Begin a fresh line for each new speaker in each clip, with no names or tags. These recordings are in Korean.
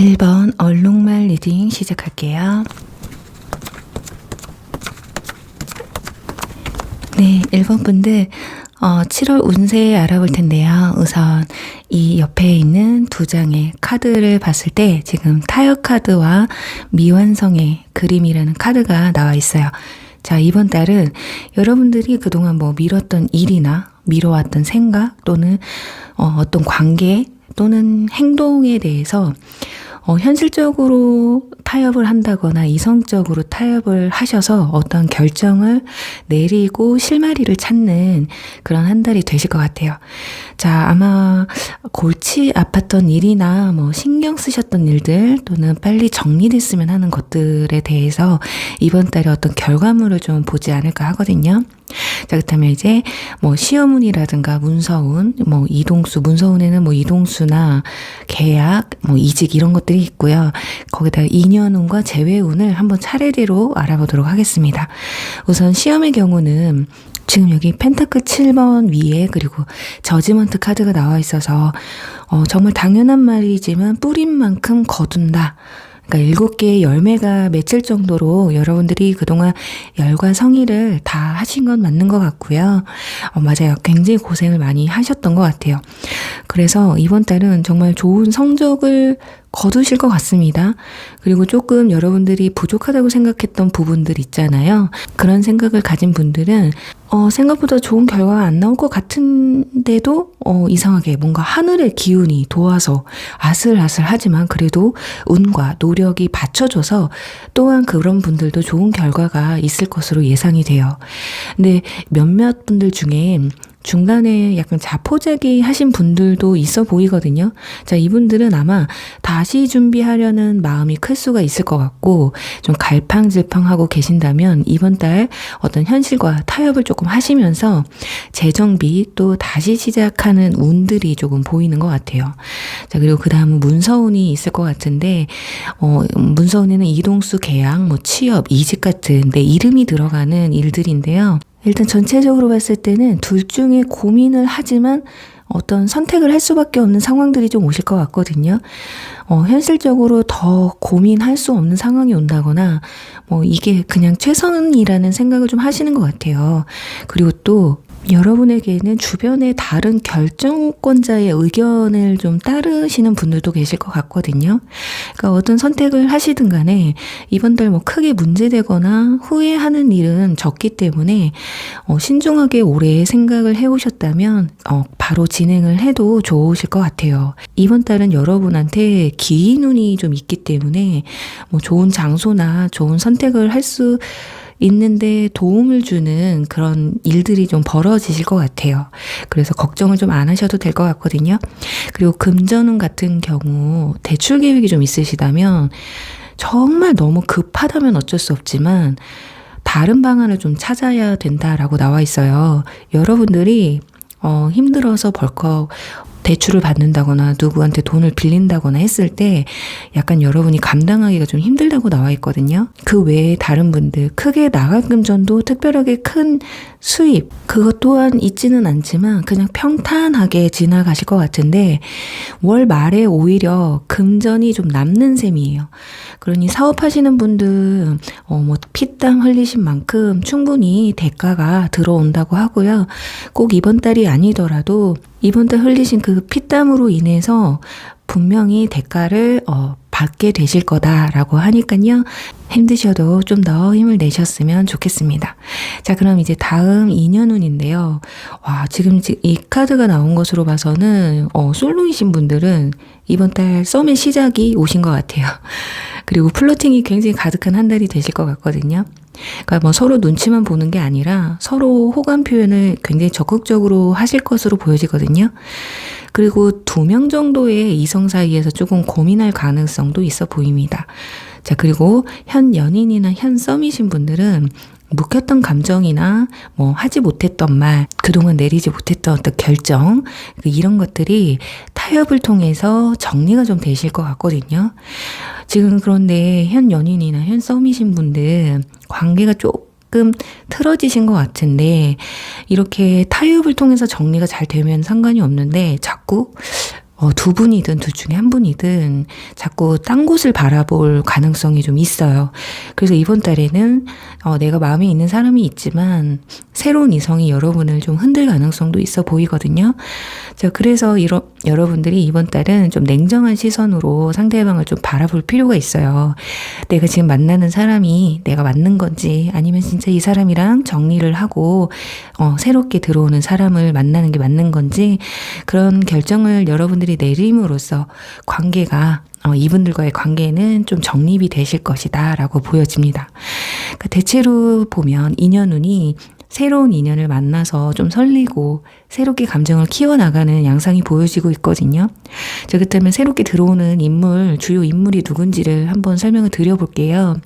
1번 얼룩말 리딩 시작할게요. 네, 1번 분들 7월 운세 알아볼 텐데요. 우선 이 옆에 있는 두 장의 카드를 봤을 때 지금 타협 카드와 미완성의 그림이라는 카드가 나와 있어요. 자, 이번 달은 여러분들이 그동안 미뤘던 일이나 미뤄왔던 생각 또는 어떤 관계 또는 행동에 대해서 현실적으로 타협을 한다거나 이성적으로 타협을 하셔서 어떤 결정을 내리고 실마리를 찾는 그런 한 달이 되실 것 같아요. 자, 아마 골치 아팠던 일이나 신경 쓰셨던 일들 또는 빨리 정리됐으면 하는 것들에 대해서 이번 달에 어떤 결과물을 좀 보지 않을까 하거든요. 자, 그렇다면 이제 시험운이라든가 문서운, 이동수, 문서운에는 이동수나 계약, 이직 이런 것들이 있고요. 거기다가 인연운과 재회운을 한번 차례대로 알아보도록 하겠습니다. 우선 시험의 경우는 지금 여기 펜타클 7번 위에 그리고 저지먼트 카드가 나와 있어서 정말 당연한 말이지만 뿌린 만큼 거둔다. 그러니까 7개의 열매가 맺힐 정도로 여러분들이 그동안 열과 성의를 다 하신 건 맞는 것 같고요. 맞아요. 굉장히 고생을 많이 하셨던 것 같아요. 그래서 이번 달은 정말 좋은 성적을 거두실 것 같습니다. 그리고 조금 여러분들이 부족하다고 생각했던 부분들 있잖아요. 그런 생각을 가진 분들은 생각보다 좋은 결과가 안 나올 것 같은데도 이상하게 뭔가 하늘의 기운이 도와서 아슬아슬하지만 그래도 운과 노력이 받쳐줘서 또한 그런 분들도 좋은 결과가 있을 것으로 예상이 돼요. 근데 몇몇 분들 중에 중간에 약간 자포자기 하신 분들도 있어 보이거든요. 자, 이분들은 아마 다시 준비하려는 마음이 클 수가 있을 것 같고 좀 갈팡질팡하고 계신다면 이번 달 어떤 현실과 타협을 조금 하시면서 재정비 또 다시 시작하는 운들이 조금 보이는 것 같아요. 자, 그리고 그 다음은 문서운이 있을 것 같은데 문서운에는 이동수, 계약, 취업, 이직 같은 내 이름이 들어가는 일들인데요. 일단 전체적으로 봤을 때는 둘 중에 고민을 하지만 어떤 선택을 할 수밖에 없는 상황들이 좀 오실 것 같거든요. 현실적으로 더 고민할 수 없는 상황이 온다거나 이게 그냥 최선이라는 생각을 좀 하시는 것 같아요. 그리고 또 여러분에게는 주변의 다른 결정권자의 의견을 좀 따르시는 분들도 계실 것 같거든요. 그러니까 어떤 선택을 하시든 간에 이번 달 크게 문제되거나 후회하는 일은 적기 때문에 신중하게 오래 생각을 해오셨다면 바로 진행을 해도 좋으실 것 같아요. 이번 달은 여러분한테 기인운이 좀 있기 때문에 좋은 장소나 좋은 선택을 할 수 있는데 도움을 주는 그런 일들이 좀 벌어지실 것 같아요. 그래서 걱정을 좀 안 하셔도 될 것 같거든요. 그리고 금전운 같은 경우 대출 계획이 좀 있으시다면 정말 너무 급하다면 어쩔 수 없지만 다른 방안을 좀 찾아야 된다라고 나와 있어요. 여러분들이 힘들어서 벌컥 대출을 받는다거나 누구한테 돈을 빌린다거나 했을 때 약간 여러분이 감당하기가 좀 힘들다고 나와 있거든요. 그 외에 다른 분들 크게 나갈 금전도 특별하게 큰 수입 그것 또한 있지는 않지만 그냥 평탄하게 지나가실 것 같은데 월 말에 오히려 금전이 좀 남는 셈이에요. 그러니 사업하시는 분들 피땀 흘리신 만큼 충분히 대가가 들어온다고 하고요. 꼭 이번 달이 아니더라도 이번 달 흘리신 그 피땀으로 인해서 분명히 대가를 받게 되실 거다라고 하니까요. 힘드셔도 좀 더 힘을 내셨으면 좋겠습니다. 자, 그럼 이제 다음 인연운인데요. 와, 지금 이 카드가 나온 것으로 봐서는 솔로이신 분들은 이번 달 썸의 시작이 오신 것 같아요. 그리고 플러팅이 굉장히 가득한 한 달이 되실 것 같거든요. 그러니까 서로 눈치만 보는 게 아니라 서로 호감 표현을 굉장히 적극적으로 하실 것으로 보여지거든요. 그리고 2명 정도의 이성 사이에서 조금 고민할 가능성도 있어 보입니다. 자, 그리고 현 연인이나 현 썸이신 분들은 묵혔던 감정이나 하지 못했던 말, 그동안 내리지 못했던 어떤 결정, 이런 것들이 타협을 통해서 정리가 좀 되실 것 같거든요. 지금 그런데 현 연인이나 현 썸이신 분들 관계가 조금 틀어지신 것 같은데 이렇게 타협을 통해서 정리가 잘 되면 상관이 없는데 자꾸 두 분이든 둘 중에 한 분이든 자꾸 딴 곳을 바라볼 가능성이 좀 있어요. 그래서 이번 달에는 내가 마음에 있는 사람이 있지만 새로운 이성이 여러분을 좀 흔들 가능성도 있어 보이거든요. 자, 그래서 여러분들이 이번 달은 좀 냉정한 시선으로 상대방을 좀 바라볼 필요가 있어요. 내가 지금 만나는 사람이 내가 맞는 건지 아니면 진짜 이 사람이랑 정리를 하고 새롭게 들어오는 사람을 만나는 게 맞는 건지 그런 결정을 여러분들이 내림으로써 관계가 이분들과의 관계는 좀 정립이 되실 것이다 라고 보여집니다. 그러니까 대체로 보면 인연운이 새로운 인연을 만나서 좀 설레고 새롭게 감정을 키워나가는 양상이 보여지고 있거든요. 자, 그렇다면 새롭게 들어오는 인물, 주요 인물이 누군지를 한번 설명을 드려볼게요.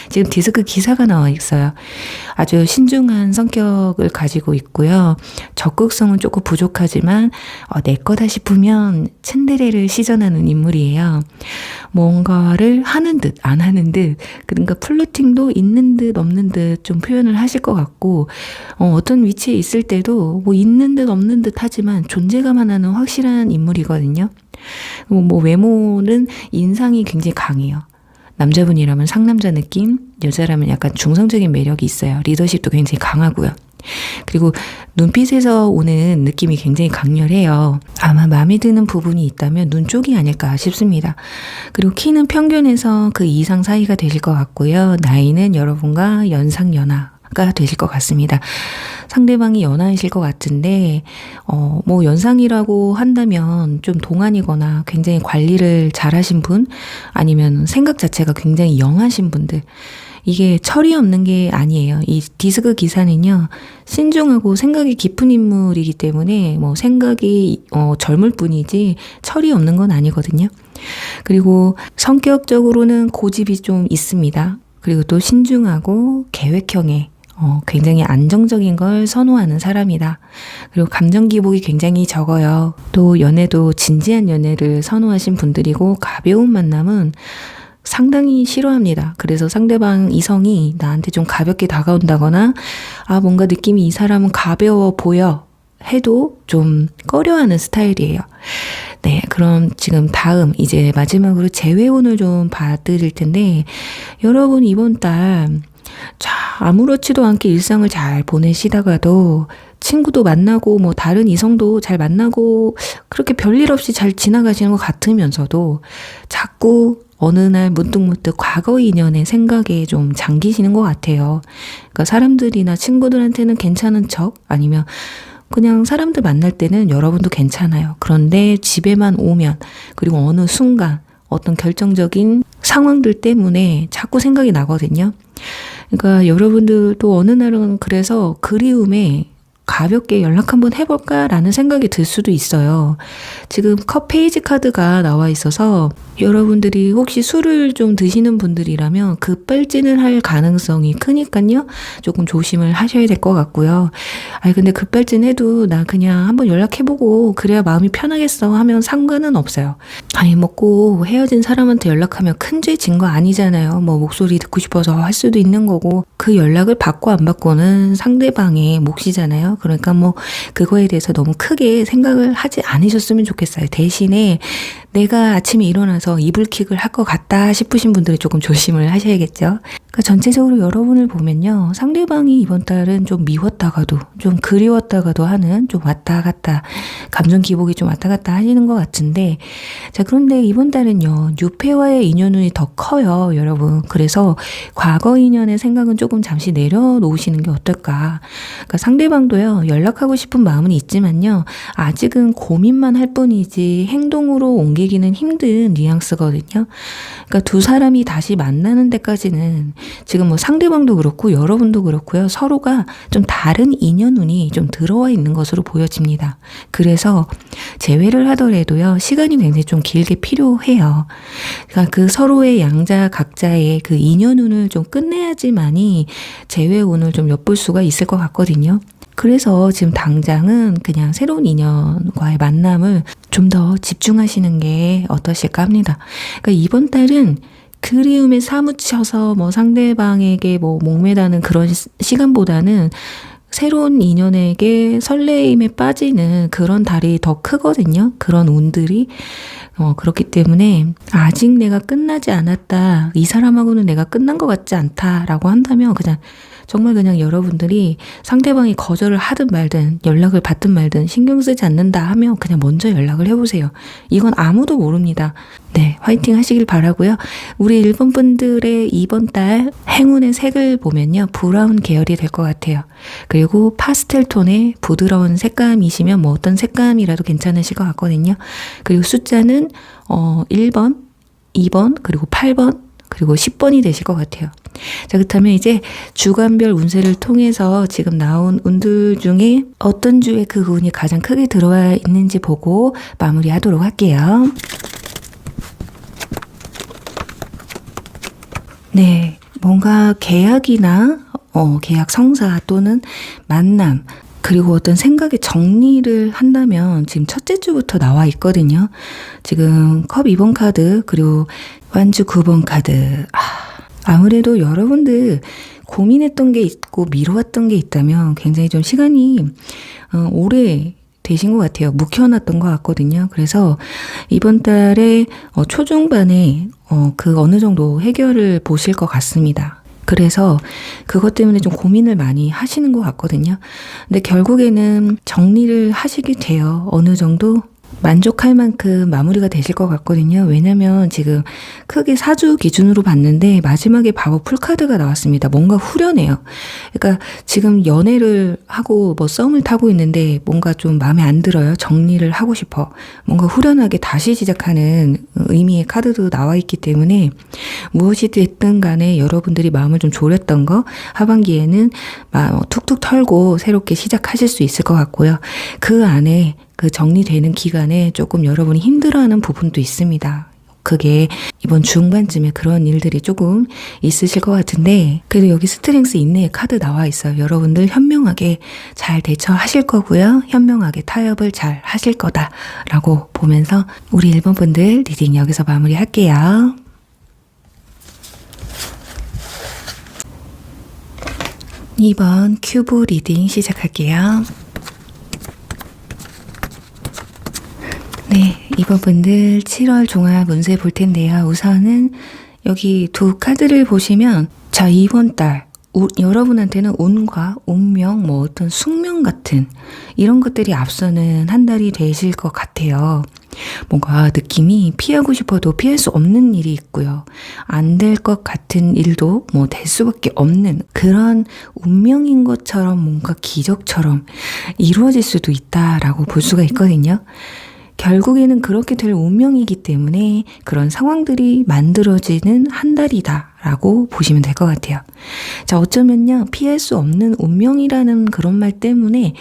지금 디스크 기사가 나와 있어요. 아주 신중한 성격을 가지고 있고요. 적극성은 조금 부족하지만 내 거다 싶으면 츤데레를 시전하는 인물이에요. 뭔가를 하는 듯 안 하는 듯, 그러니까 플러팅도 있는 듯 없는 듯 좀 표현을 하실 것 같고 어떤 위치에 있을 때도 뭐 있는 듯 없는 듯 하지만 존재감 하나는 확실한 인물이거든요. 뭐 외모는 인상이 굉장히 강해요. 남자분이라면 상남자 느낌, 여자라면 약간 중성적인 매력이 있어요. 리더십도 굉장히 강하고요. 그리고 눈빛에서 오는 느낌이 굉장히 강렬해요. 아마 마음에 드는 부분이 있다면 눈 쪽이 아닐까 싶습니다. 그리고 키는 평균에서 그 이상 사이가 되실 것 같고요. 나이는 여러분과 연상연하가 되실 것 같습니다. 상대방이 연하이실 것 같은데 뭐 연상이라고 한다면 좀 동안이거나 굉장히 관리를 잘하신 분, 아니면 생각 자체가 굉장히 영하신 분들, 이게 철이 없는 게 아니에요. 이 디스크 기사는요, 신중하고 생각이 깊은 인물이기 때문에 뭐 생각이 젊을 뿐이지 철이 없는 건 아니거든요. 그리고 성격적으로는 고집이 좀 있습니다. 그리고 또 신중하고 계획형의 굉장히 안정적인 걸 선호하는 사람이다. 그리고 감정 기복이 굉장히 적어요. 또 연애도 진지한 연애를 선호하신 분들이고, 가벼운 만남은 상당히 싫어합니다. 그래서 상대방 이성이 나한테 좀 가볍게 다가온다거나 뭔가 느낌이 이 사람은 가벼워 보여 해도 좀 꺼려하는 스타일이에요. 네, 그럼 지금 다음 이제 마지막으로 재회운을 좀 봐드릴 텐데, 여러분 이번 달 아무렇지도 않게 일상을 잘 보내시다가도 친구도 만나고 뭐 다른 이성도 잘 만나고 그렇게 별일 없이 잘 지나가시는 것 같으면서도 자꾸 어느 날 문득문득 과거 인연의 생각에 좀 잠기시는 것 같아요. 그러니까 사람들이나 친구들한테는 괜찮은 척, 아니면 그냥 사람들 만날 때는 여러분도 괜찮아요. 그런데 집에만 오면, 그리고 어느 순간 어떤 결정적인 상황들 때문에 자꾸 생각이 나거든요. 그러니까 여러분들도 어느 날은 그래서 그리움에 가볍게 연락 한번 해볼까라는 생각이 들 수도 있어요. 지금 컵 페이지 카드가 나와 있어서 여러분들이 혹시 술을 좀 드시는 분들이라면 급발진을 할 가능성이 크니까요. 조금 조심을 하셔야 될 것 같고요. 근데 급발진해도 나 그냥 한번 연락해보고 그래야 마음이 편하겠어 하면 상관은 없어요. 뭐 꼭 헤어진 사람한테 연락하면 큰 죄 진 거 아니잖아요. 뭐 목소리 듣고 싶어서 할 수도 있는 거고, 그 연락을 받고 안 받고는 상대방의 몫이잖아요. 그러니까 뭐 그거에 대해서 너무 크게 생각을 하지 않으셨으면 좋겠어요. 대신에 내가 아침에 일어나서 이불킥을 할 것 같다 싶으신 분들은 조금 조심을 하셔야겠죠. 그러니까 전체적으로 여러분을 보면요, 상대방이 이번 달은 좀 미웠다가도 좀 그리웠다가도 하는, 좀 왔다 갔다, 감정 기복이 좀 왔다 갔다 하시는 것 같은데, 자, 그런데 이번 달은요, 뉴페와의 인연운이 더 커요, 여러분. 그래서 과거 인연의 생각은 조금 잠시 내려놓으시는 게 어떨까. 그러니까 상대방도요, 연락하고 싶은 마음은 있지만요, 아직은 고민만 할 뿐이지 행동으로 옮기기는 힘든 뉘앙스거든요. 그러니까 두 사람이 다시 만나는 데까지는 지금 뭐 상대방도 그렇고 여러분도 그렇고요, 서로가 좀 다른 인연운이 좀 들어와 있는 것으로 보여집니다. 그래서 재회를 하더라도요, 시간이 굉장히 좀 길게 필요해요. 그러니까 그 서로의 양자 각자의 그 인연운을 좀 끝내야지만이 재회운을 좀 엿볼 수가 있을 것 같거든요. 그래서 지금 당장은 그냥 새로운 인연과의 만남을 좀 더 집중하시는 게 어떠실까 합니다. 그러니까 이번 달은 그리움에 사무쳐서 뭐 상대방에게 뭐 목매다는 그런 시간보다는 새로운 인연에게 설레임에 빠지는 그런 달이 더 크거든요. 그런 운들이. 그렇기 때문에 아직 내가 끝나지 않았다. 이 사람하고는 내가 끝난 것 같지 않다라고 한다면 정말 그냥 여러분들이 상대방이 거절을 하든 말든 연락을 받든 말든 신경 쓰지 않는다 하면 그냥 먼저 연락을 해보세요. 이건 아무도 모릅니다. 네, 화이팅 하시길 바라고요. 우리 일본 분들의 이번 달 행운의 색을 보면요. 브라운 계열이 될 것 같아요. 그리고 파스텔 톤의 부드러운 색감이시면 뭐 어떤 색감이라도 괜찮으실 것 같거든요. 그리고 숫자는 1번, 2번, 그리고 8번, 그리고 10번이 되실 것 같아요. 자, 그렇다면 이제 주간별 운세를 통해서 지금 나온 운들 중에 어떤 주에 그 운이 가장 크게 들어와 있는지 보고 마무리하도록 할게요. 네, 뭔가 계약이나 계약 성사 또는 만남, 그리고 어떤 생각의 정리를 한다면 지금 첫째 주부터 나와 있거든요. 지금 컵 2번 카드, 그리고 완주 9번 카드. 아무래도 여러분들 고민했던 게 있고 미뤄왔던 게 있다면 굉장히 좀 시간이 오래 되신 것 같아요. 묵혀놨던 것 같거든요. 그래서 이번 달에 초중반에 그 어느 정도 해결을 보실 것 같습니다. 그래서 그것 때문에 좀 고민을 많이 하시는 것 같거든요. 근데 결국에는 정리를 하시게 돼요. 어느 정도 만족할 만큼 마무리가 되실 것 같거든요. 왜냐면 지금 크게 사주 기준으로 봤는데 마지막에 바보 풀카드가 나왔습니다. 뭔가 후련해요. 그러니까 지금 연애를 하고 뭐 썸을 타고 있는데 뭔가 좀 마음에 안 들어요. 정리를 하고 싶어. 뭔가 후련하게 다시 시작하는 의미의 카드도 나와 있기 때문에 무엇이 됐든 간에 여러분들이 마음을 좀 졸였던 거 하반기에는 툭툭 털고 새롭게 시작하실 수 있을 것 같고요. 그 안에 그 정리되는 기간에 조금 여러분이 힘들어하는 부분도 있습니다. 그게 이번 중반쯤에 그런 일들이 조금 있으실 것 같은데 그래도 여기 스트렝스 인내의 카드 나와 있어요. 여러분들 현명하게 잘 대처하실 거고요. 현명하게 타협을 잘 하실 거다라고 보면서 우리 1번 분들 리딩 여기서 마무리할게요. 이번 큐브 리딩 시작할게요. 네, 이번 분들 7월 종합 운세 볼 텐데요. 우선은 여기 두 카드를 보시면 자, 이번 달 여러분한테는 운과 운명, 뭐 어떤 숙명 같은 이런 것들이 앞서는 한 달이 되실 것 같아요. 뭔가 느낌이 피하고 싶어도 피할 수 없는 일이 있고요. 안 될 것 같은 일도 뭐 될 수밖에 없는 그런 운명인 것처럼 뭔가 기적처럼 이루어질 수도 있다라고 볼 수가 있거든요. 결국에는 그렇게 될 운명이기 때문에 그런 상황들이 만들어지는 한 달이다라고 보시면 될 것 같아요. 자, 어쩌면요, 피할 수 없는 운명이라는 그런 말 때문에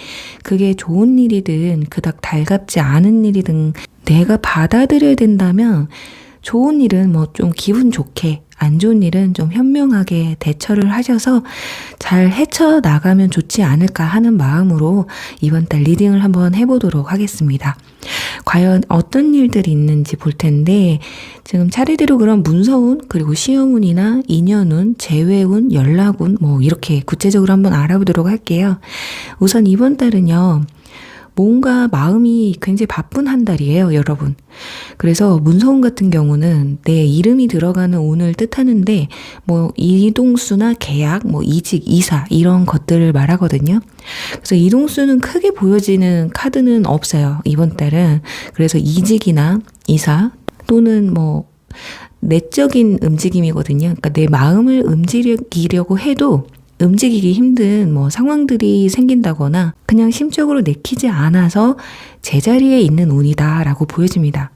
그게 좋은 일이든 그닥 달갑지 않은 일이든 내가 받아들여야 된다면 좋은 일은 뭐 좀 기분 좋게, 안 좋은 일은 좀 현명하게 대처를 하셔서 잘 헤쳐나가면 좋지 않을까 하는 마음으로 이번 달 리딩을 한번 해보도록 하겠습니다. 과연 어떤 일들이 있는지 볼 텐데 지금 차례대로 그런 문서운, 그리고 시험운이나 인연운, 재회운, 연락운 뭐 이렇게 구체적으로 한번 알아보도록 할게요. 우선 이번 달은요. 뭔가 마음이 굉장히 바쁜 한 달이에요, 여러분. 그래서 문서운 같은 경우는 내 이름이 들어가는 운을 뜻하는데 뭐 이동수나 계약, 뭐 이직, 이사 이런 것들을 말하거든요. 그래서 이동수는 크게 보여지는 카드는 없어요, 이번 달은. 그래서 이직이나 이사 또는 뭐 내적인 움직임이거든요. 그러니까 내 마음을 움직이려고 해도 움직이기 힘든 뭐 상황들이 생긴다거나 그냥 심적으로 내키지 않아서 제자리에 있는 운이다라고 보여집니다.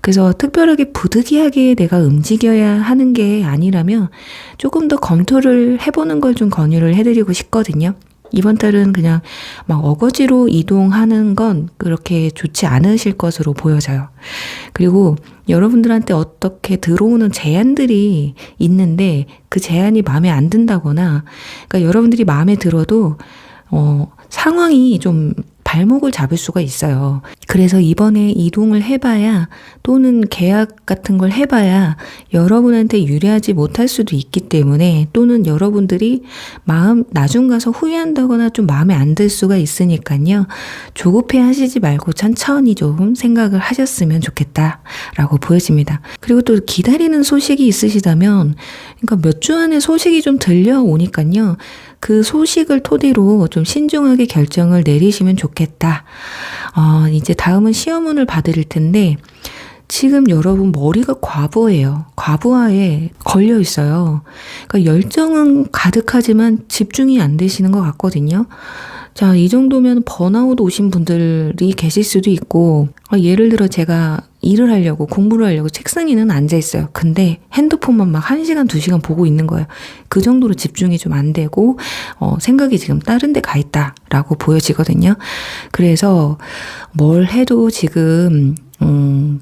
그래서 특별하게 부득이하게 내가 움직여야 하는 게 아니라면 조금 더 검토를 해보는 걸 좀 권유를 해드리고 싶거든요. 이번 달은 그냥 막 어거지로 이동하는 건 그렇게 좋지 않으실 것으로 보여져요. 그리고 여러분들한테 어떻게 들어오는 제안들이 있는데 그 제안이 마음에 안 든다거나, 그러니까 여러분들이 마음에 들어도 상황이 좀 발목을 잡을 수가 있어요. 그래서 이번에 이동을 해봐야 또는 계약 같은 걸 해봐야 여러분한테 유리하지 못할 수도 있기 때문에 또는 여러분들이 나중 가서 후회한다거나 좀 마음에 안 들 수가 있으니까요. 조급해 하시지 말고 천천히 좀 생각을 하셨으면 좋겠다라고 보여집니다. 그리고 또 기다리는 소식이 있으시다면 그러니까 몇 주 안에 소식이 좀 들려오니까요. 그 소식을 토대로 좀 신중하게 결정을 내리시면 좋겠다. 이제 다음은 시험운을 봐드릴 텐데 지금 여러분 머리가 과부예요. 과부하에 걸려 있어요. 그러니까 열정은 가득하지만 집중이 안 되시는 것 같거든요. 자, 이 정도면 번아웃 오신 분들이 계실 수도 있고, 예를 들어 제가 일을 하려고 공부를 하려고 책상 위에는 앉아 있어요. 근데 핸드폰만 막 1시간, 2시간 보고 있는 거예요. 그 정도로 집중이 좀 안 되고 생각이 지금 다른 데 가 있다라고 보여지거든요. 그래서 뭘 해도 지금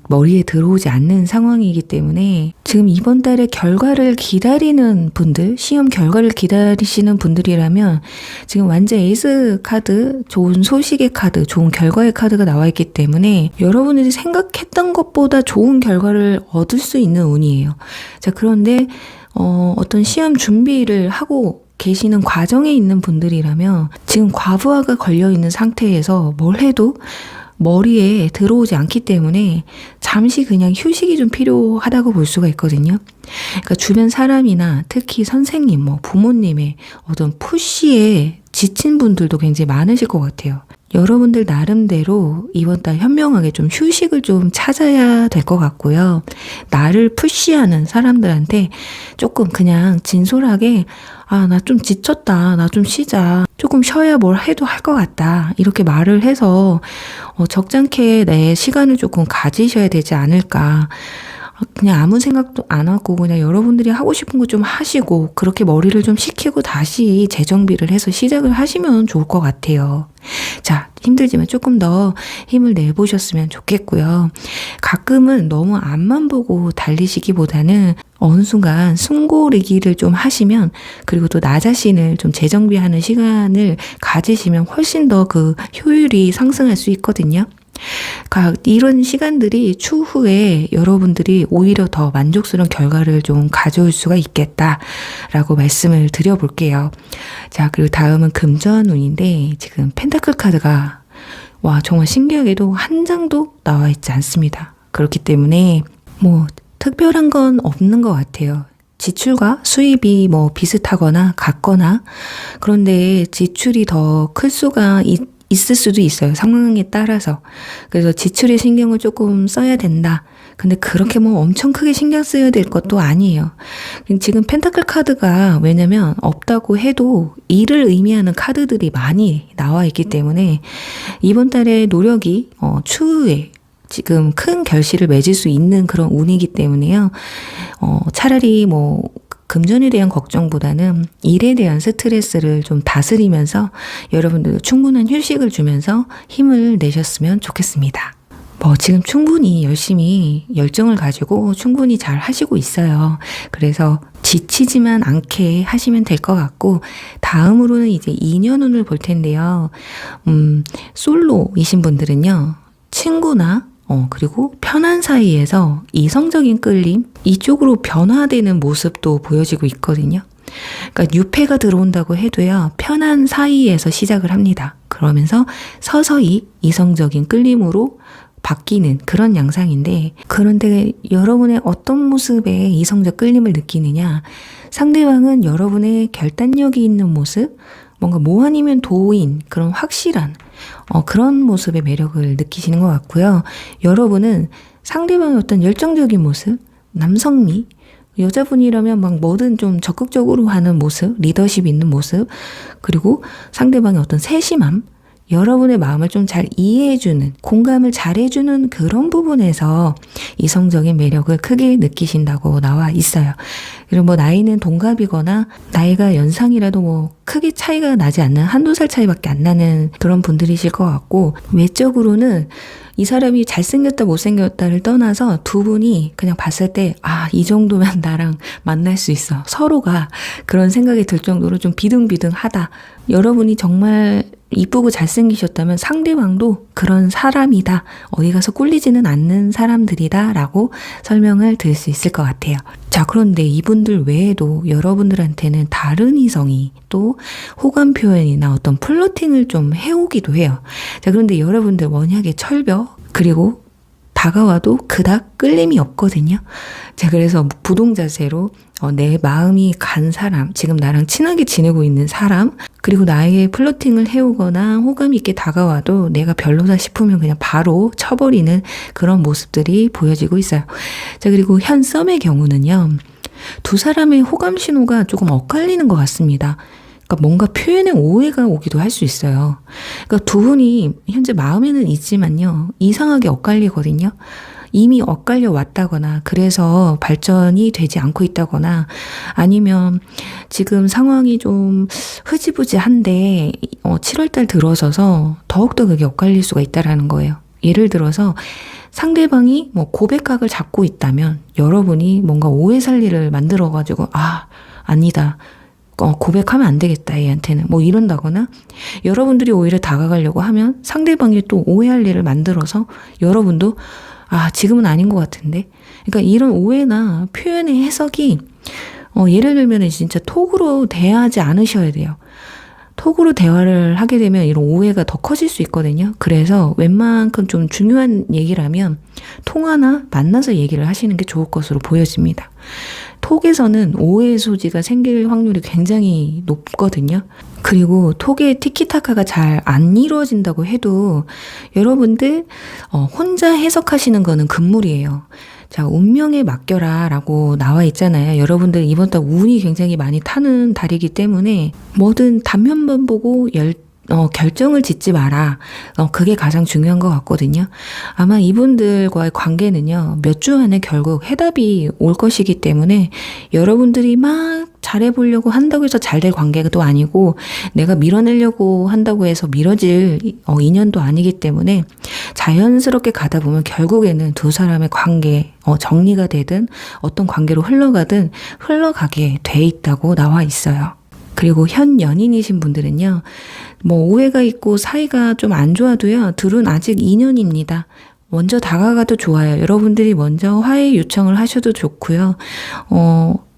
머리에 들어오지 않는 상황이기 때문에 지금 이번 달에 결과를 기다리는 분들, 시험 결과를 기다리시는 분들이라면 지금 완전 에이스 카드, 좋은 소식의 카드, 좋은 결과의 카드가 나와 있기 때문에 여러분들이 생각했던 것보다 좋은 결과를 얻을 수 있는 운이에요. 자, 그런데 어떤 시험 준비를 하고 계시는 과정에 있는 분들이라면 지금 과부하가 걸려 있는 상태에서 뭘 해도 머리에 들어오지 않기 때문에 잠시 그냥 휴식이 좀 필요하다고 볼 수가 있거든요. 그러니까 주변 사람이나 특히 선생님, 부모님의 어떤 푸시에 지친 분들도 굉장히 많으실 것 같아요. 여러분들 나름대로 이번 달 현명하게 좀 휴식을 좀 찾아야 될 것 같고요. 나를 푸시하는 사람들한테 조금 그냥 진솔하게 나 좀 지쳤다. 나 좀 쉬자. 조금 쉬어야 뭘 해도 할 것 같다. 이렇게 말을 해서 적잖게 내 시간을 조금 가지셔야 되지 않을까. 그냥 아무 생각도 안 하고 그냥 여러분들이 하고 싶은 거 좀 하시고 그렇게 머리를 좀 식히고 다시 재정비를 해서 시작을 하시면 좋을 것 같아요. 자, 힘들지만 조금 더 힘을 내보셨으면 좋겠고요. 가끔은 너무 앞만 보고 달리시기보다는 어느 순간 숨고르기를 좀 하시면 그리고 또 나 자신을 좀 재정비하는 시간을 가지시면 훨씬 더 그 효율이 상승할 수 있거든요. 이런 시간들이 추후에 여러분들이 오히려 더 만족스러운 결과를 좀 가져올 수가 있겠다라고 말씀을 드려볼게요. 자, 그리고 다음은 금전운인데 지금 펜타클 카드가 정말 신기하게도 한 장도 나와 있지 않습니다. 그렇기 때문에 특별한 건 없는 것 같아요. 지출과 수입이 비슷하거나 같거나 그런데 지출이 더 클 수가 있을 수도 있어요. 상황에 따라서. 그래서 지출에 신경을 조금 써야 된다. 근데 그렇게 엄청 크게 신경 써야 될 것도 아니에요. 지금 펜타클 카드가 왜냐면 없다고 해도 일을 의미하는 카드들이 많이 나와 있기 때문에 이번 달에 노력이 추후에 지금 큰 결실을 맺을 수 있는 그런 운이기 때문에요. 차라리 금전에 대한 걱정보다는 일에 대한 스트레스를 좀 다스리면서 여러분들도 충분한 휴식을 주면서 힘을 내셨으면 좋겠습니다. 지금 충분히 열심히 열정을 가지고 충분히 잘 하시고 있어요. 그래서 지치지만 않게 하시면 될 것 같고 다음으로는 이제 인연운을 볼 텐데요. 솔로이신 분들은요. 친구나 그리고 편한 사이에서 이성적인 끌림, 이쪽으로 변화되는 모습도 보여지고 있거든요. 그러니까 유패가 들어온다고 해도요, 편한 사이에서 시작을 합니다. 그러면서 서서히 이성적인 끌림으로 바뀌는 그런 양상인데, 그런데 여러분의 어떤 모습에 이성적 끌림을 느끼느냐, 상대방은 여러분의 결단력이 있는 모습, 뭔가 뭐 아니면 도인, 그런 확실한 그런 모습의 매력을 느끼시는 것 같고요. 여러분은 상대방의 어떤 열정적인 모습, 남성미, 여자분이라면 뭐든 좀 적극적으로 하는 모습, 리더십 있는 모습, 그리고 상대방의 어떤 세심함, 여러분의 마음을 좀 잘 이해해주는, 공감을 잘 해주는 그런 부분에서 이성적인 매력을 크게 느끼신다고 나와 있어요. 그리고 뭐 나이는 동갑이거나 나이가 연상이라도 뭐 크게 차이가 나지 않는 한두 살 차이밖에 안 나는 그런 분들이실 것 같고, 외적으로는 이 사람이 잘생겼다 못생겼다를 떠나서 두 분이 그냥 봤을 때 이 정도면 나랑 만날 수 있어, 서로가 그런 생각이 들 정도로 좀 비등비등하다. 여러분이 정말 이쁘고 잘생기셨다면 상대방도 그런 사람이다, 어디 가서 꿀리지는 않는 사람들이다 라고 설명을 드릴 수 있을 것 같아요. 자, 그런데 이분들 외에도 여러분들한테는 다른 이성이 또 호감 표현이나 어떤 플러팅을 좀 해오기도 해요. 자, 그런데 여러분들 원약의 철벽, 그리고 다가와도 그닥 끌림이 없거든요. 자, 그래서 부동자세로 내 마음이 간 사람, 지금 나랑 친하게 지내고 있는 사람, 그리고 나에게 플러팅을 해오거나 호감 있게 다가와도 내가 별로다 싶으면 그냥 바로 쳐버리는 그런 모습들이 보여지고 있어요. 자, 그리고 현 썸의 경우는요, 두 사람의 호감 신호가 조금 엇갈리는 것 같습니다. 그러니까 뭔가 표현에 오해가 오기도 할 수 있어요. 그러니까 두 분이 현재 마음에는 있지만요, 이상하게 엇갈리거든요. 이미 엇갈려 왔다거나 그래서 발전이 되지 않고 있다거나, 아니면 지금 상황이 좀 흐지부지한데 7월달 들어서서 더욱더 그게 엇갈릴 수가 있다라는 거예요. 예를 들어서 상대방이 뭐 고백각을 잡고 있다면 여러분이 뭔가 오해 살리를 만들어가지고 아니다, 고백하면 안 되겠다 얘한테는, 뭐 이런다거나, 여러분들이 오히려 다가가려고 하면 상대방이 또 오해할 일을 만들어서 여러분도 지금은 아닌 것 같은데. 그러니까 이런 오해나 표현의 해석이 예를 들면 진짜 톡으로 대하지 않으셔야 돼요. 톡으로 대화를 하게 되면 이런 오해가 더 커질 수 있거든요. 그래서 웬만큼 좀 중요한 얘기라면 통화나 만나서 얘기를 하시는 게 좋을 것으로 보여집니다. 톡에서는 오해 소지가 생길 확률이 굉장히 높거든요. 그리고 톡의 티키타카가 잘 안 이루어진다고 해도 여러분들 혼자 해석하시는 거는 금물이에요. 자, 운명에 맡겨라 라고 나와 있잖아요. 여러분들 이번 달 운이 굉장히 많이 타는 달이기 때문에 뭐든 단면만 보고 결정을 짓지 마라. 그게 가장 중요한 것 같거든요. 아마 이분들과의 관계는요, 몇 주 안에 결국 해답이 올 것이기 때문에 여러분들이 막 잘해보려고 한다고 해서 잘 될 관계가 또 아니고, 내가 밀어내려고 한다고 해서 미뤄질 인연도 아니기 때문에 자연스럽게 가다 보면 결국에는 두 사람의 관계, 정리가 되든 어떤 관계로 흘러가든 흘러가게 돼 있다고 나와 있어요. 그리고 현 연인이신 분들은요, 뭐 오해가 있고 사이가 좀 안 좋아도요, 둘은 아직 인연입니다. 먼저 다가가도 좋아요. 여러분들이 먼저 화해 요청을 하셔도 좋고요.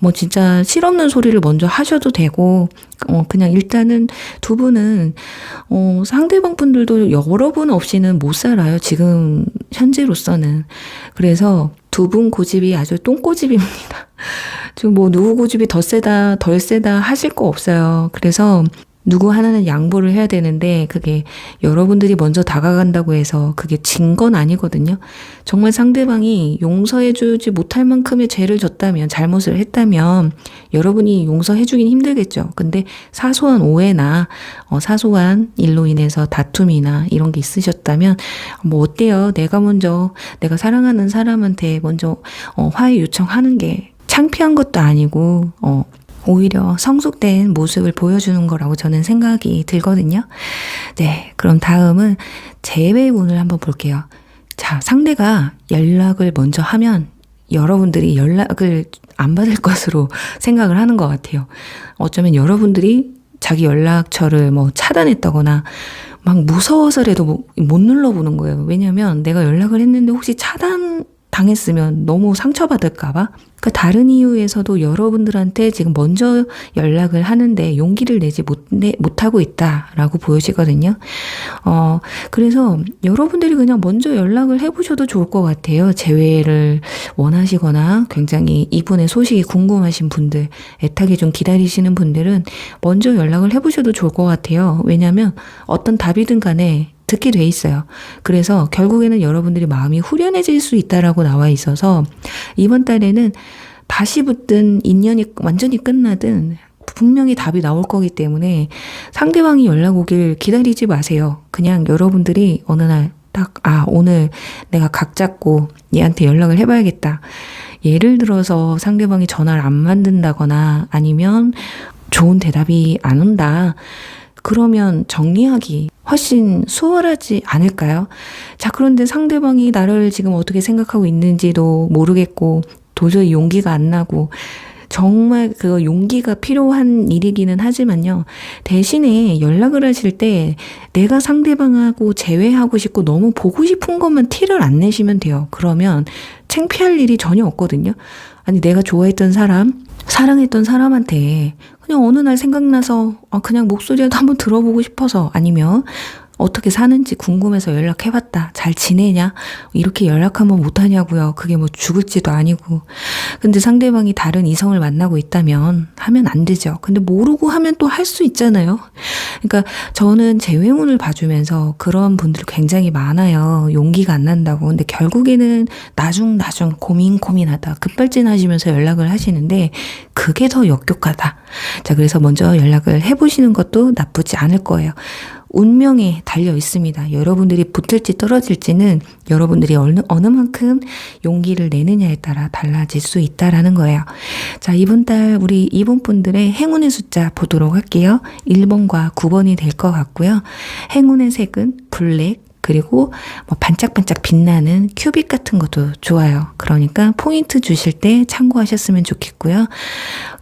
뭐 진짜 실없는 소리를 먼저 하셔도 되고, 그냥 일단은 두 분은 상대방 분들도 여러분 없이는 못 살아요. 지금 현재로서는. 그래서 두 분 고집이 아주 똥고집입니다. 지금 뭐 누구 고집이 더 세다 덜 세다 하실 거 없어요. 그래서 누구 하나는 양보를 해야 되는데, 그게 여러분들이 먼저 다가간다고 해서 그게 진 건 아니거든요. 정말 상대방이 용서해주지 못할 만큼의 죄를 졌다면, 잘못을 했다면 여러분이 용서해주긴 힘들겠죠. 근데 사소한 오해나 사소한 일로 인해서 다툼이나 이런 게 있으셨다면 뭐 어때요? 내가 사랑하는 사람한테 먼저 화해 요청하는 게 창피한 것도 아니고 오히려 성숙된 모습을 보여주는 거라고 저는 생각이 들거든요. 네, 그럼 다음은 재회 운을 한번 볼게요. 자, 상대가 연락을 먼저 하면 여러분들이 연락을 안 받을 것으로 생각을 하는 것 같아요. 어쩌면 여러분들이 자기 연락처를 뭐 차단했다거나 막 무서워서라도 못 눌러보는 거예요. 왜냐면 내가 연락을 했는데 혹시 차단 당했으면 너무 상처받을까봐. 그러니까 다른 이유에서도 여러분들한테 지금 먼저 연락을 하는데 용기를 내지 못하고 있다라고 보여지거든요. 그래서 여러분들이 그냥 먼저 연락을 해보셔도 좋을 것 같아요. 재회를 원하시거나 굉장히 이분의 소식이 궁금하신 분들, 애타게 좀 기다리시는 분들은 먼저 연락을 해보셔도 좋을 것 같아요. 왜냐하면 어떤 답이든 간에 듣게 돼 있어요. 그래서 결국에는 여러분들이 마음이 후련해질 수 있다라고 나와 있어서 이번 달에는 다시 붙든 인연이 완전히 끝나든 분명히 답이 나올 거기 때문에 상대방이 연락 오길 기다리지 마세요. 그냥 여러분들이 어느 날 딱 오늘 내가 각 잡고 얘한테 연락을 해봐야겠다. 예를 들어서 상대방이 전화를 안 받는다거나 아니면 좋은 대답이 안 온다. 그러면 정리하기 훨씬 수월하지 않을까요? 자, 그런데 상대방이 나를 지금 어떻게 생각하고 있는지도 모르겠고 도저히 용기가 안 나고 정말 그 용기가 필요한 일이기는 하지만요. 대신에 연락을 하실 때 내가 상대방하고 재회하고 싶고 너무 보고 싶은 것만 티를 안 내시면 돼요. 그러면 창피할 일이 전혀 없거든요. 아니, 내가 좋아했던 사람, 사랑했던 사람한테 그냥 어느 날 생각나서 그냥 목소리라도 한번 들어보고 싶어서, 아니면 어떻게 사는지 궁금해서 연락해봤다. 잘 지내냐? 이렇게 연락하면 못하냐고요. 그게 뭐 죽을지도 아니고. 근데 상대방이 다른 이성을 만나고 있다면 하면 안 되죠. 근데 모르고 하면 또 할 수 있잖아요. 그러니까 저는 재회운을 봐주면서 그런 분들 굉장히 많아요. 용기가 안 난다고. 근데 결국에는 나중 고민하다 급발진하시면서 연락을 하시는데 그게 더 역겹하다. 자, 그래서 먼저 연락을 해보시는 것도 나쁘지 않을 거예요. 운명에 달려 있습니다. 여러분들이 붙을지 떨어질지는 여러분들이 어느 만큼 용기를 내느냐에 따라 달라질 수 있다라는 거예요. 자, 이번 달 우리 이번 분들의 행운의 숫자 보도록 할게요. 1번과 9번이 될 것 같고요. 행운의 색은 블랙, 그리고 뭐 반짝반짝 빛나는 큐빅 같은 것도 좋아요. 그러니까 포인트 주실 때 참고하셨으면 좋겠고요.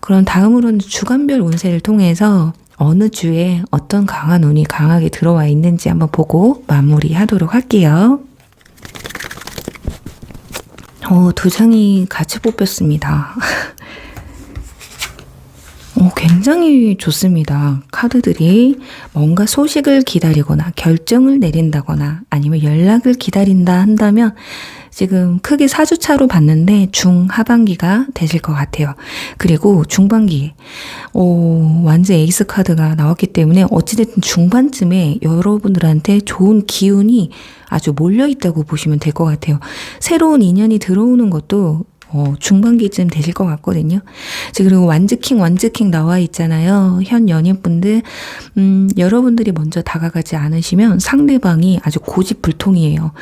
그럼 다음으로는 주간별 운세를 통해서 어느 주에 어떤 강한 운이 강하게 들어와 있는지 한번 보고 마무리하도록 할게요. 두 장이 같이 뽑혔습니다. 굉장히 좋습니다. 카드들이 뭔가 소식을 기다리거나 결정을 내린다거나 아니면 연락을 기다린다 한다면 지금 크게 4주차로 봤는데 중하반기가 되실 것 같아요. 그리고 중반기에 완전 에이스 카드가 나왔기 때문에 어찌됐든 중반쯤에 여러분들한테 좋은 기운이 아주 몰려있다고 보시면 될 것 같아요. 새로운 인연이 들어오는 것도 중반기쯤 되실 것 같거든요. 그리고 완즈킹 나와 있잖아요. 현 연인분들, 여러분들이 먼저 다가가지 않으시면 상대방이 아주 고집불통이에요.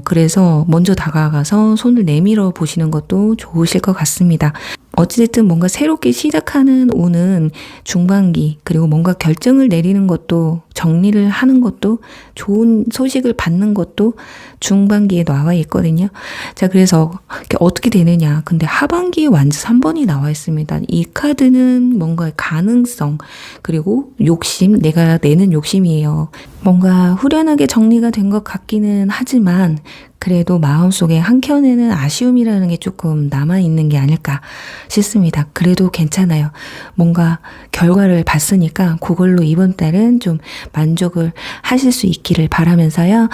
그래서 먼저 다가가서 손을 내밀어 보시는 것도 좋으실 것 같습니다. 어찌됐든 뭔가 새롭게 시작하는 운은 중반기, 그리고 뭔가 결정을 내리는 것도, 정리를 하는 것도, 좋은 소식을 받는 것도 중반기에 나와 있거든요. 자, 그래서 어떻게 되느냐. 근데 하반기에 완전 3번이 나와 있습니다. 이 카드는 뭔가 가능성, 그리고 욕심, 내가 내는 욕심이에요. 뭔가 후련하게 정리가 된 것 같기는 하지만 그래도 마음속에 한켠에는 아쉬움이라는 게 조금 남아있는 게 아닐까 싶습니다. 그래도 괜찮아요. 뭔가 결과를 봤으니까 그걸로 이번 달은 좀 만족을 하실 수 있기를 바라면서요.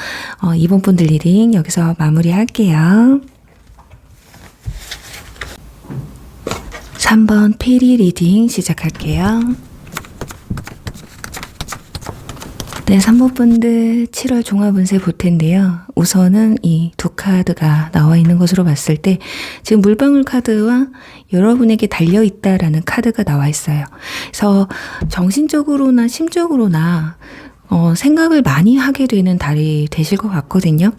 이번 분들 리딩 여기서 마무리할게요. 3번 피리 리딩 시작할게요. 네, 3번 분들 7월 종합운세 볼 텐데요. 우선은 이 두 카드가 나와 있는 것으로 봤을 때 지금 물방울 카드와 여러분에게 달려있다라는 카드가 나와 있어요. 그래서 정신적으로나 심적으로나 생각을 많이 하게 되는 달이 되실 것 같거든요.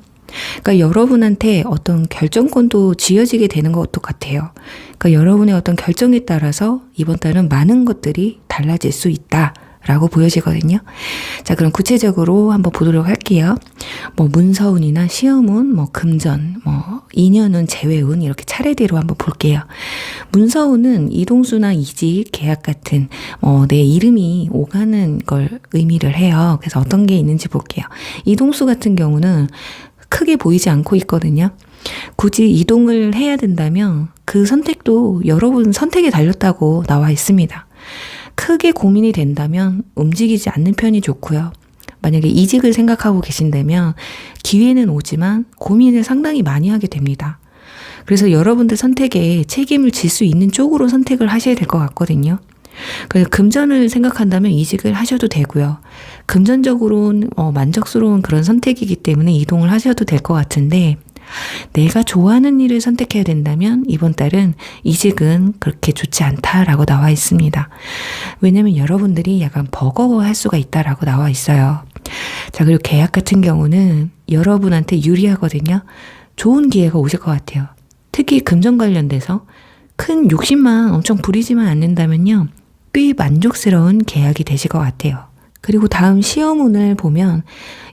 그러니까 여러분한테 어떤 결정권도 쥐어지게 되는 것도 같아요. 그러니까 여러분의 어떤 결정에 따라서 이번 달은 많은 것들이 달라질 수 있다 라고 보여지거든요. 자, 그럼 구체적으로 한번 보도록 할게요. 뭐 문서운이나 시험운, 뭐 금전, 뭐 인연운, 재회운 이렇게 차례대로 한번 볼게요. 문서운은 이동수나 이직, 계약 같은 내 이름이 오가는 걸 의미를 해요. 그래서 어떤 게 있는지 볼게요. 이동수 같은 경우는 크게 보이지 않고 있거든요. 굳이 이동을 해야 된다면 그 선택도 여러분 선택에 달렸다고 나와 있습니다. 크게 고민이 된다면 움직이지 않는 편이 좋고요. 만약에 이직을 생각하고 계신다면 기회는 오지만 고민을 상당히 많이 하게 됩니다. 그래서 여러분들 선택에 책임을 질 수 있는 쪽으로 선택을 하셔야 될 것 같거든요. 그래서 금전을 생각한다면 이직을 하셔도 되고요. 금전적으로는 만족스러운 그런 선택이기 때문에 이동을 하셔도 될 것 같은데 내가 좋아하는 일을 선택해야 된다면 이번 달은 이직은 그렇게 좋지 않다라고 나와 있습니다. 왜냐면 여러분들이 약간 버거워할 수가 있다라고 나와 있어요. 자, 그리고 계약 같은 경우는 여러분한테 유리하거든요. 좋은 기회가 오실 것 같아요. 특히 금전 관련돼서 큰 욕심만 엄청 부리지만 않는다면요. 꽤 만족스러운 계약이 되실 것 같아요. 그리고 다음 시험운을 보면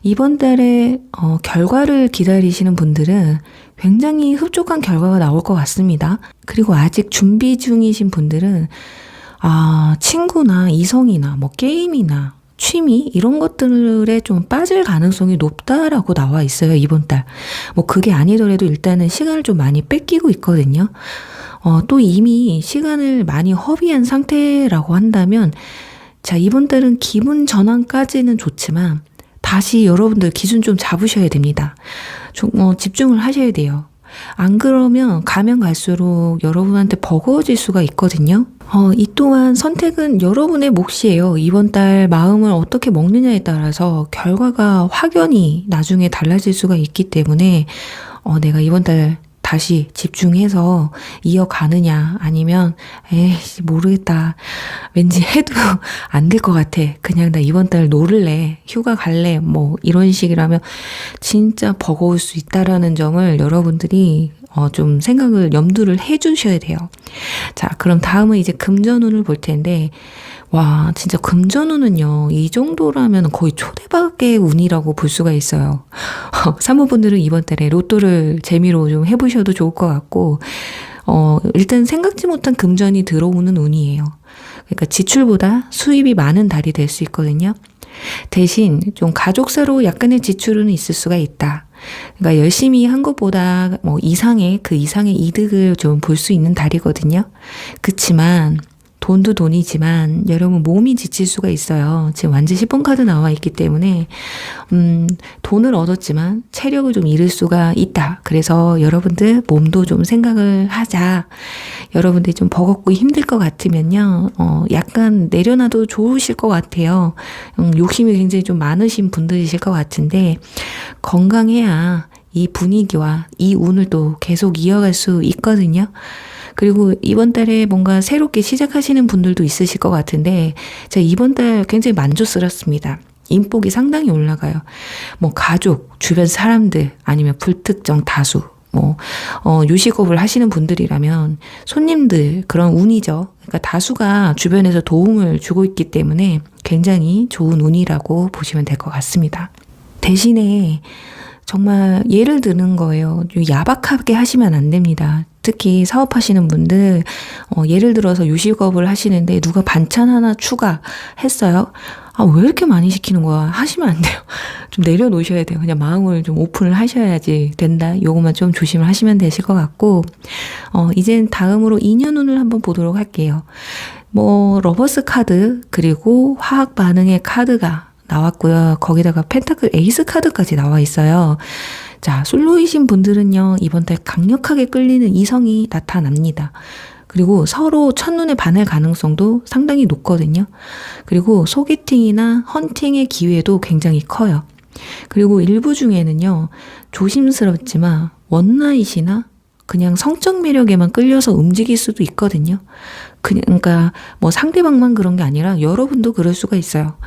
이번 달에 결과를 기다리시는 분들은 굉장히 흡족한 결과가 나올 것 같습니다. 그리고 아직 준비 중이신 분들은 친구나 이성이나 뭐 게임이나 취미 이런 것들에 좀 빠질 가능성이 높다라고 나와 있어요. 이번 달. 뭐 그게 아니더라도 일단은 시간을 좀 많이 뺏기고 있거든요. 또 이미 시간을 많이 허비한 상태라고 한다면 자, 이번 달은 기분 전환까지는 좋지만 다시 여러분들 기준 좀 잡으셔야 됩니다. 좀 집중을 하셔야 돼요. 안 그러면 가면 갈수록 여러분한테 버거워질 수가 있거든요. 이 또한 선택은 여러분의 몫이에요. 이번 달 마음을 어떻게 먹느냐에 따라서 결과가 확연히 나중에 달라질 수가 있기 때문에 내가 이번 달 다시 집중해서 이어가느냐 아니면 모르겠다. 왠지 해도 안 될 것 같아. 그냥 나 이번 달 놀을래. 휴가 갈래. 뭐 이런 식이라면 진짜 버거울 수 있다라는 점을 여러분들이 좀 생각을 염두를 해주셔야 돼요. 자, 그럼 다음은 이제 금전운을 볼 텐데 와, 진짜 금전운은요, 이 정도라면 거의 초대박의 운이라고 볼 수가 있어요. 사모분들은 이번 달에 로또를 재미로 좀 해보셔도 좋을 것 같고, 일단 생각지 못한 금전이 들어오는 운이에요. 그러니까 지출보다 수입이 많은 달이 될 수 있거든요. 대신 좀 가족사로 약간의 지출은 있을 수가 있다. 그러니까 열심히 한 것보다 뭐 그 이상의 이득을 좀 볼 수 있는 달이거든요. 그치만 돈도 돈이지만 여러분 몸이 지칠 수가 있어요. 지금 완전 10번 카드 나와 있기 때문에 돈을 얻었지만 체력을 좀 잃을 수가 있다. 그래서 여러분들 몸도 좀 생각을 하자. 여러분들이 좀 버겁고 힘들 것 같으면요. 약간 내려놔도 좋으실 것 같아요. 욕심이 굉장히 좀 많으신 분들이실 것 같은데 건강해야 이 분위기와 이 운을 또 계속 이어갈 수 있거든요. 그리고 이번 달에 뭔가 새롭게 시작하시는 분들도 있으실 것 같은데 제가 이번 달 굉장히 만족스럽습니다. 인복이 상당히 올라가요. 뭐 가족, 주변 사람들 아니면 불특정 다수 요식업을 하시는 분들이라면 손님들 그런 운이죠. 그러니까 다수가 주변에서 도움을 주고 있기 때문에 굉장히 좋은 운이라고 보시면 될 것 같습니다. 대신에 정말 예를 드는 거예요. 야박하게 하시면 안 됩니다. 특히 사업하시는 분들 예를 들어서 요식업을 하시는데 누가 반찬 하나 추가했어요. 왜 이렇게 많이 시키는 거야? 하시면 안 돼요. 좀 내려놓으셔야 돼요. 그냥 마음을 좀 오픈을 하셔야지 된다. 요것만 좀 조심을 하시면 되실 것 같고 이젠 다음으로 인연운을 한번 보도록 할게요. 러버스 카드 그리고 화학 반응의 카드가 나왔고요. 거기다가 펜타클 에이스 카드까지 나와 있어요. 자, 솔로이신 분들은요, 이번 달 강력하게 끌리는 이성이 나타납니다. 그리고 서로 첫눈에 반할 가능성도 상당히 높거든요. 그리고 소개팅이나 헌팅의 기회도 굉장히 커요. 그리고 일부 중에는요, 조심스럽지만 원나잇이나 그냥 성적 매력에만 끌려서 움직일 수도 있거든요. 그러니까 상대방만 그런 게 아니라 여러분도 그럴 수가 있어요.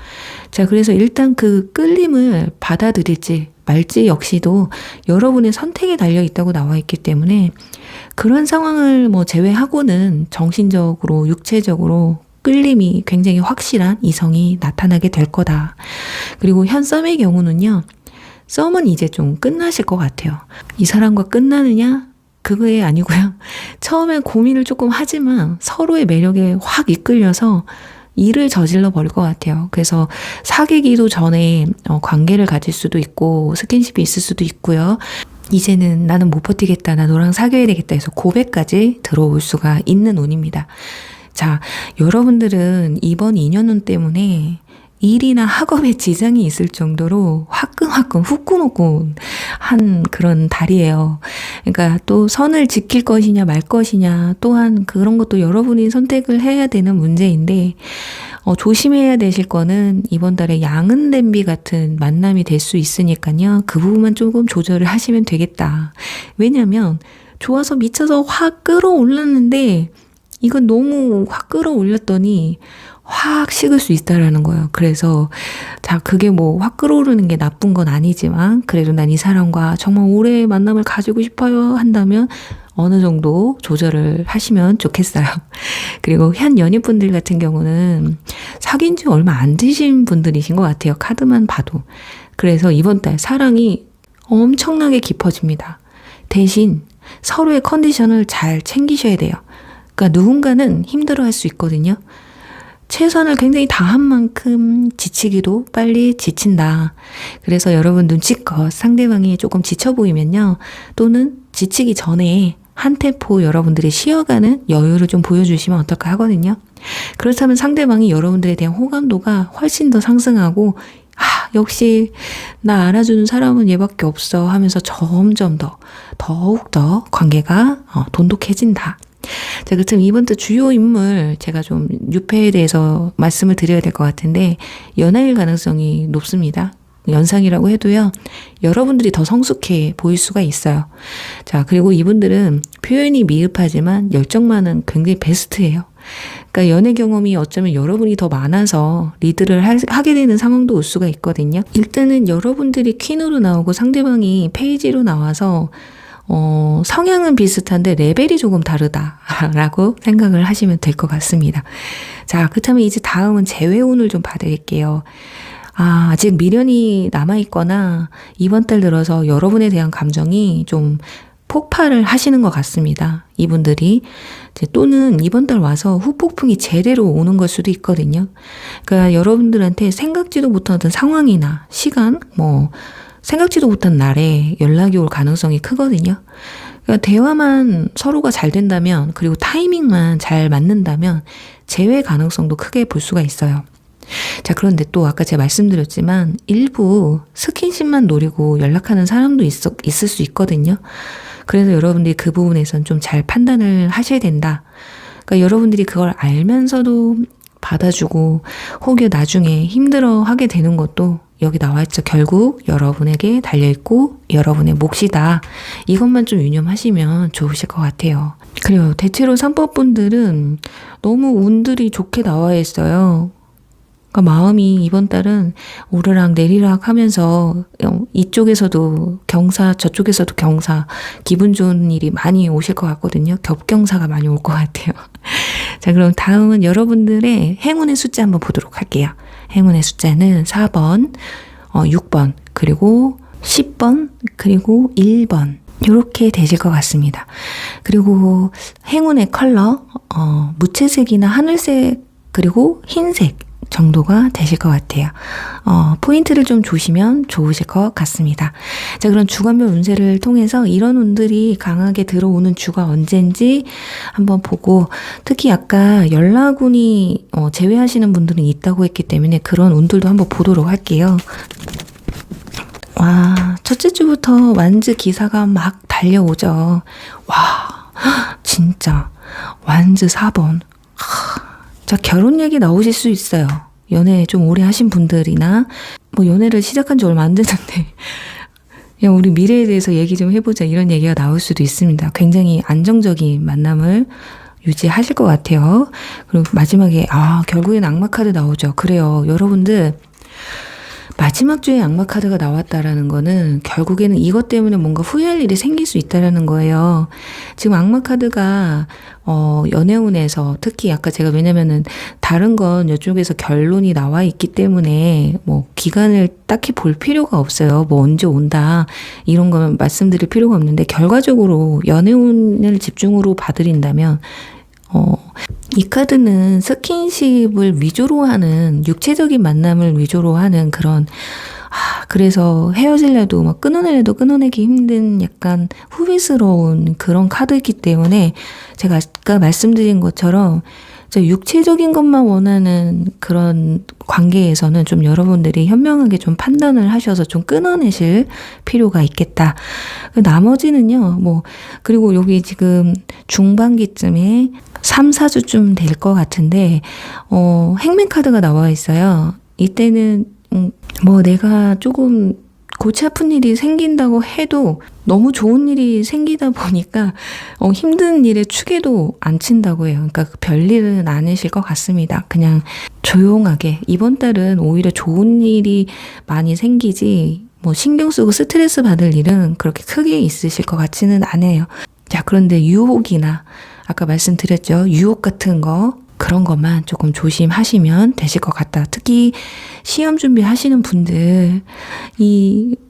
자, 그래서 일단 그 끌림을 받아들일지 말지 역시도 여러분의 선택에 달려 있다고 나와 있기 때문에 그런 상황을 제외하고는 정신적으로, 육체적으로 끌림이 굉장히 확실한 이성이 나타나게 될 거다. 그리고 현 썸의 경우는요, 썸은 이제 좀 끝나실 것 같아요. 이 사람과 끝나느냐? 그거에 아니고요. 처음엔 고민을 조금 하지만 서로의 매력에 확 이끌려서 일을 저질러 버릴 것 같아요. 그래서 사귀기도 전에 관계를 가질 수도 있고 스킨십이 있을 수도 있고요. 이제는 나는 못 버티겠다. 나 너랑 사귀어야 되겠다 해서 고백까지 들어올 수가 있는 운입니다. 자, 여러분들은 이번 인연운 때문에 일이나 학업에 지장이 있을 정도로 화끈화끈 후끈후끈한 그런 달이에요. 그러니까 또 선을 지킬 것이냐 말 것이냐 또한 그런 것도 여러분이 선택을 해야 되는 문제인데 조심해야 되실 거는 이번 달에 양은 냄비 같은 만남이 될 수 있으니까요. 그 부분만 조금 조절을 하시면 되겠다. 왜냐면 좋아서 미쳐서 확 끌어올랐는데 이건 너무 확 끌어올렸더니 확 식을 수 있다라는 거예요. 그래서 자, 그게 확 끌어오르는 게 나쁜 건 아니지만 그래도 난 이 사람과 정말 오래 만남을 가지고 싶어요 한다면 어느 정도 조절을 하시면 좋겠어요. 그리고 현 연인분들 같은 경우는 사귄 지 얼마 안 되신 분들이신 것 같아요. 카드만 봐도. 그래서 이번 달 사랑이 엄청나게 깊어집니다. 대신 서로의 컨디션을 잘 챙기셔야 돼요. 그러니까 누군가는 힘들어할 수 있거든요. 최선을 굉장히 다한 만큼 지치기도 빨리 지친다. 그래서 여러분 눈치껏 상대방이 조금 지쳐 보이면요. 또는 지치기 전에 한 템포 여러분들이 쉬어가는 여유를 좀 보여주시면 어떨까 하거든요. 그렇다면 상대방이 여러분들에 대한 호감도가 훨씬 더 상승하고 역시 나 알아주는 사람은 얘밖에 없어 하면서 점점 더욱 더 관계가 돈독해진다. 자, 그렇다면 이번 주 주요 인물 제가 좀 유패에 대해서 말씀을 드려야 될 것 같은데 연하일 가능성이 높습니다. 연상이라고 해도요. 여러분들이 더 성숙해 보일 수가 있어요. 자, 그리고 이분들은 표현이 미흡하지만 열정만은 굉장히 베스트예요. 그러니까 연애 경험이 어쩌면 여러분이 더 많아서 리드를 하게 되는 상황도 올 수가 있거든요. 일단은 여러분들이 퀸으로 나오고 상대방이 페이지로 나와서 성향은 비슷한데 레벨이 조금 다르다라고 생각을 하시면 될 것 같습니다. 자, 그렇다면 이제 다음은 재회운을 좀 봐드릴게요. 아직 미련이 남아있거나 이번 달 들어서 여러분에 대한 감정이 좀 폭발을 하시는 것 같습니다. 이분들이 또는 이번 달 와서 후폭풍이 제대로 오는 걸 수도 있거든요. 그러니까 여러분들한테 생각지도 못하던 상황이나 시간, 생각지도 못한 날에 연락이 올 가능성이 크거든요. 그러니까 대화만 서로가 잘 된다면 그리고 타이밍만 잘 맞는다면 재회 가능성도 크게 볼 수가 있어요. 자, 그런데 또 아까 제가 말씀드렸지만 일부 스킨십만 노리고 연락하는 사람도 있을 수 있거든요. 그래서 여러분들이 그 부분에선 좀 잘 판단을 하셔야 된다. 그러니까 여러분들이 그걸 알면서도 받아주고 혹여 나중에 힘들어하게 되는 것도 여기 나와있죠. 결국 여러분에게 달려있고 여러분의 몫이다. 이것만 좀 유념하시면 좋으실 것 같아요. 그래요. 대체로 3법분들은 너무 운들이 좋게 나와 있어요. 그러니까 마음이 이번 달은 오르락 내리락 하면서 이쪽에서도 경사 저쪽에서도 경사 기분 좋은 일이 많이 오실 것 같거든요. 겹경사가 많이 올 것 같아요. 자, 그럼 다음은 여러분들의 행운의 숫자 한번 보도록 할게요. 행운의 숫자는 4번, 6번, 그리고 10번, 그리고 1번 이렇게 되실 것 같습니다. 그리고 행운의 컬러 무채색이나 하늘색 그리고 흰색 정도가 되실 것 같아요. 포인트를 좀 주시면 좋으실 것 같습니다. 자, 그럼 주간별 운세를 통해서 이런 운들이 강하게 들어오는 주가 언젠지 한번 보고, 특히 아까 연락운이 제외하시는 분들은 있다고 했기 때문에 그런 운들도 한번 보도록 할게요. 와, 첫째 주부터 완즈 기사가 막 달려오죠. 와, 진짜 완즈 4번. 자, 결혼 얘기 나오실 수 있어요. 연애 좀 오래 하신 분들이나 연애를 시작한 지 얼마 안 됐는데 그냥 우리 미래에 대해서 얘기 좀 해보자 이런 얘기가 나올 수도 있습니다. 굉장히 안정적인 만남을 유지하실 것 같아요. 그리고 마지막에 결국엔 악마 카드 나오죠. 그래요. 여러분들 마지막 주에 악마 카드가 나왔다라는 거는 결국에는 이것 때문에 뭔가 후회할 일이 생길 수 있다라는 거예요. 지금 악마 카드가 연애운에서 특히 아까 제가 왜냐면은 다른 건 이쪽에서 결론이 나와 있기 때문에 기간을 딱히 볼 필요가 없어요. 언제 온다 이런 거 말씀드릴 필요가 없는데 결과적으로 연애운을 집중으로 봐드린다면 이 카드는 스킨십을 위주로 하는 육체적인 만남을 위주로 하는 그런 그래서 헤어질래도 끊어내려도 끊어내기 힘든 약간 후회스러운 그런 카드이기 때문에 제가 아까 말씀드린 것처럼 육체적인 것만 원하는 그런 관계에서는 좀 여러분들이 현명하게 좀 판단을 하셔서 좀 끊어내실 필요가 있겠다. 나머지는요, 그리고 여기 지금 중반기쯤에 3, 4주쯤 될 것 같은데, 행맨 카드가 나와 있어요. 이때는, 내가 조금 골치 아픈 일이 생긴다고 해도 너무 좋은 일이 생기다 보니까 힘든 일에 축에도 안 친다고 해요. 그러니까 별일은 아니실 것 같습니다. 그냥 조용하게 이번 달은 오히려 좋은 일이 많이 생기지 신경 쓰고 스트레스 받을 일은 그렇게 크게 있으실 것 같지는 않아요. 자, 그런데 유혹이나 아까 말씀드렸죠. 유혹 같은 거 그런 것만 조금 조심하시면 되실 것 같다. 특히 시험 준비하시는 분들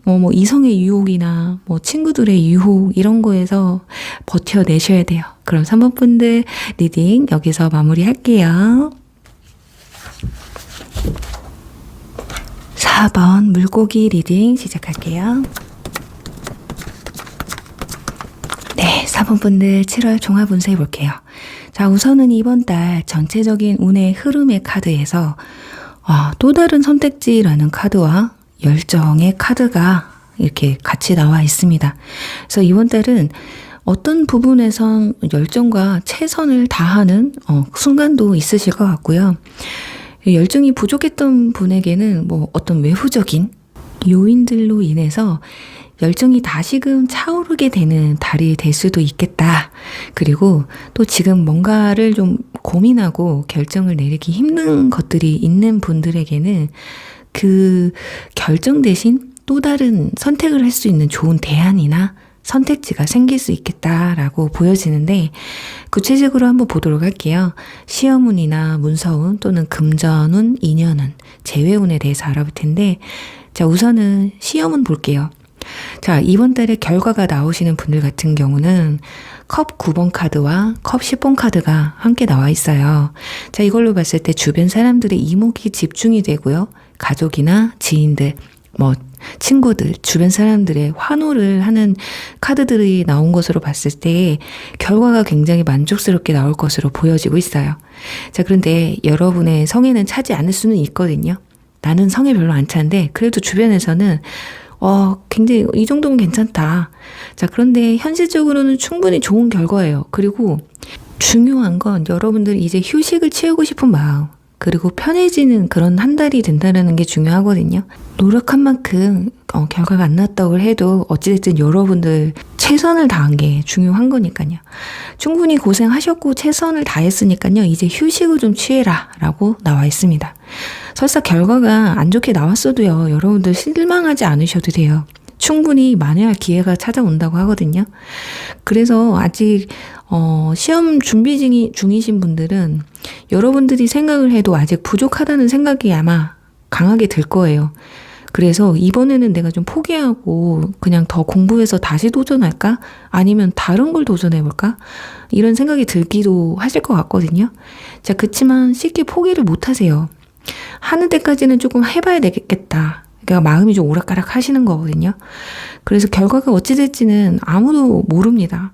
뭐 이성의 유혹이나 뭐 친구들의 유혹 이런 거에서 버텨내셔야 돼요. 그럼 3번 분들 리딩 여기서 마무리할게요. 4번 물고기 리딩 시작할게요. 네, 4번 분들 7월 종합 운세 볼게요. 자, 우선은 이번 달 전체적인 운의 흐름의 카드에서 또 다른 선택지라는 카드와 열정의 카드가 이렇게 같이 나와 있습니다. 그래서 이번 달은 어떤 부분에선 열정과 최선을 다하는 순간도 있으실 것 같고요. 열정이 부족했던 분에게는 뭐 어떤 외부적인 요인들로 인해서 열정이 다시금 차오르게 되는 달이 될 수도 있겠다. 그리고 또 지금 뭔가를 좀 고민하고 결정을 내리기 힘든 것들이 있는 분들에게는 그 결정 대신 또 다른 선택을 할 수 있는 좋은 대안이나 선택지가 생길 수 있겠다라고 보여지는데 구체적으로 한번 보도록 할게요. 시험운이나 문서운 또는 금전운, 인연운, 재회운에 대해서 알아볼 텐데 자, 우선은 시험운 볼게요. 자, 이번 달에 결과가 나오시는 분들 같은 경우는 컵 9번 카드와 컵 10번 카드가 함께 나와 있어요. 자, 이걸로 봤을 때 주변 사람들의 이목이 집중이 되고요. 가족이나 지인들, 뭐 친구들, 주변 사람들의 환호를 하는 카드들이 나온 것으로 봤을 때 결과가 굉장히 만족스럽게 나올 것으로 보여지고 있어요. 자, 그런데 여러분의 성에는 차지 않을 수는 있거든요. 나는 성에 별로 안 차는데 그래도 주변에서는 굉장히 이 정도면 괜찮다. 자, 그런데 현실적으로는 충분히 좋은 결과예요. 그리고 중요한 건 여러분들 이제 휴식을 취하고 싶은 마음, 그리고 편해지는 그런 한 달이 된다는 게 중요하거든요. 노력한 만큼 결과가 안 났다고 해도 어찌됐든 여러분들 최선을 다한 게 중요한 거니까요. 충분히 고생하셨고 최선을 다했으니까요. 이제 휴식을 좀 취해라 라고 나와 있습니다. 설사 결과가 안 좋게 나왔어도요. 여러분들 실망하지 않으셔도 돼요. 충분히 만회할 기회가 찾아온다고 하거든요. 그래서 아직 시험 준비 중이신 분들은 여러분들이 생각을 해도 아직 부족하다는 생각이 아마 강하게 들 거예요. 그래서 이번에는 내가 좀 포기하고 그냥 더 공부해서 다시 도전할까? 아니면 다른 걸 도전해볼까? 이런 생각이 들기도 하실 것 같거든요. 자, 그치만 쉽게 포기를 못 하세요. 하는 데까지는 조금 해봐야 되겠다. 그러니까 마음이 좀 오락가락 하시는 거거든요. 그래서 결과가 어찌 될지는 아무도 모릅니다.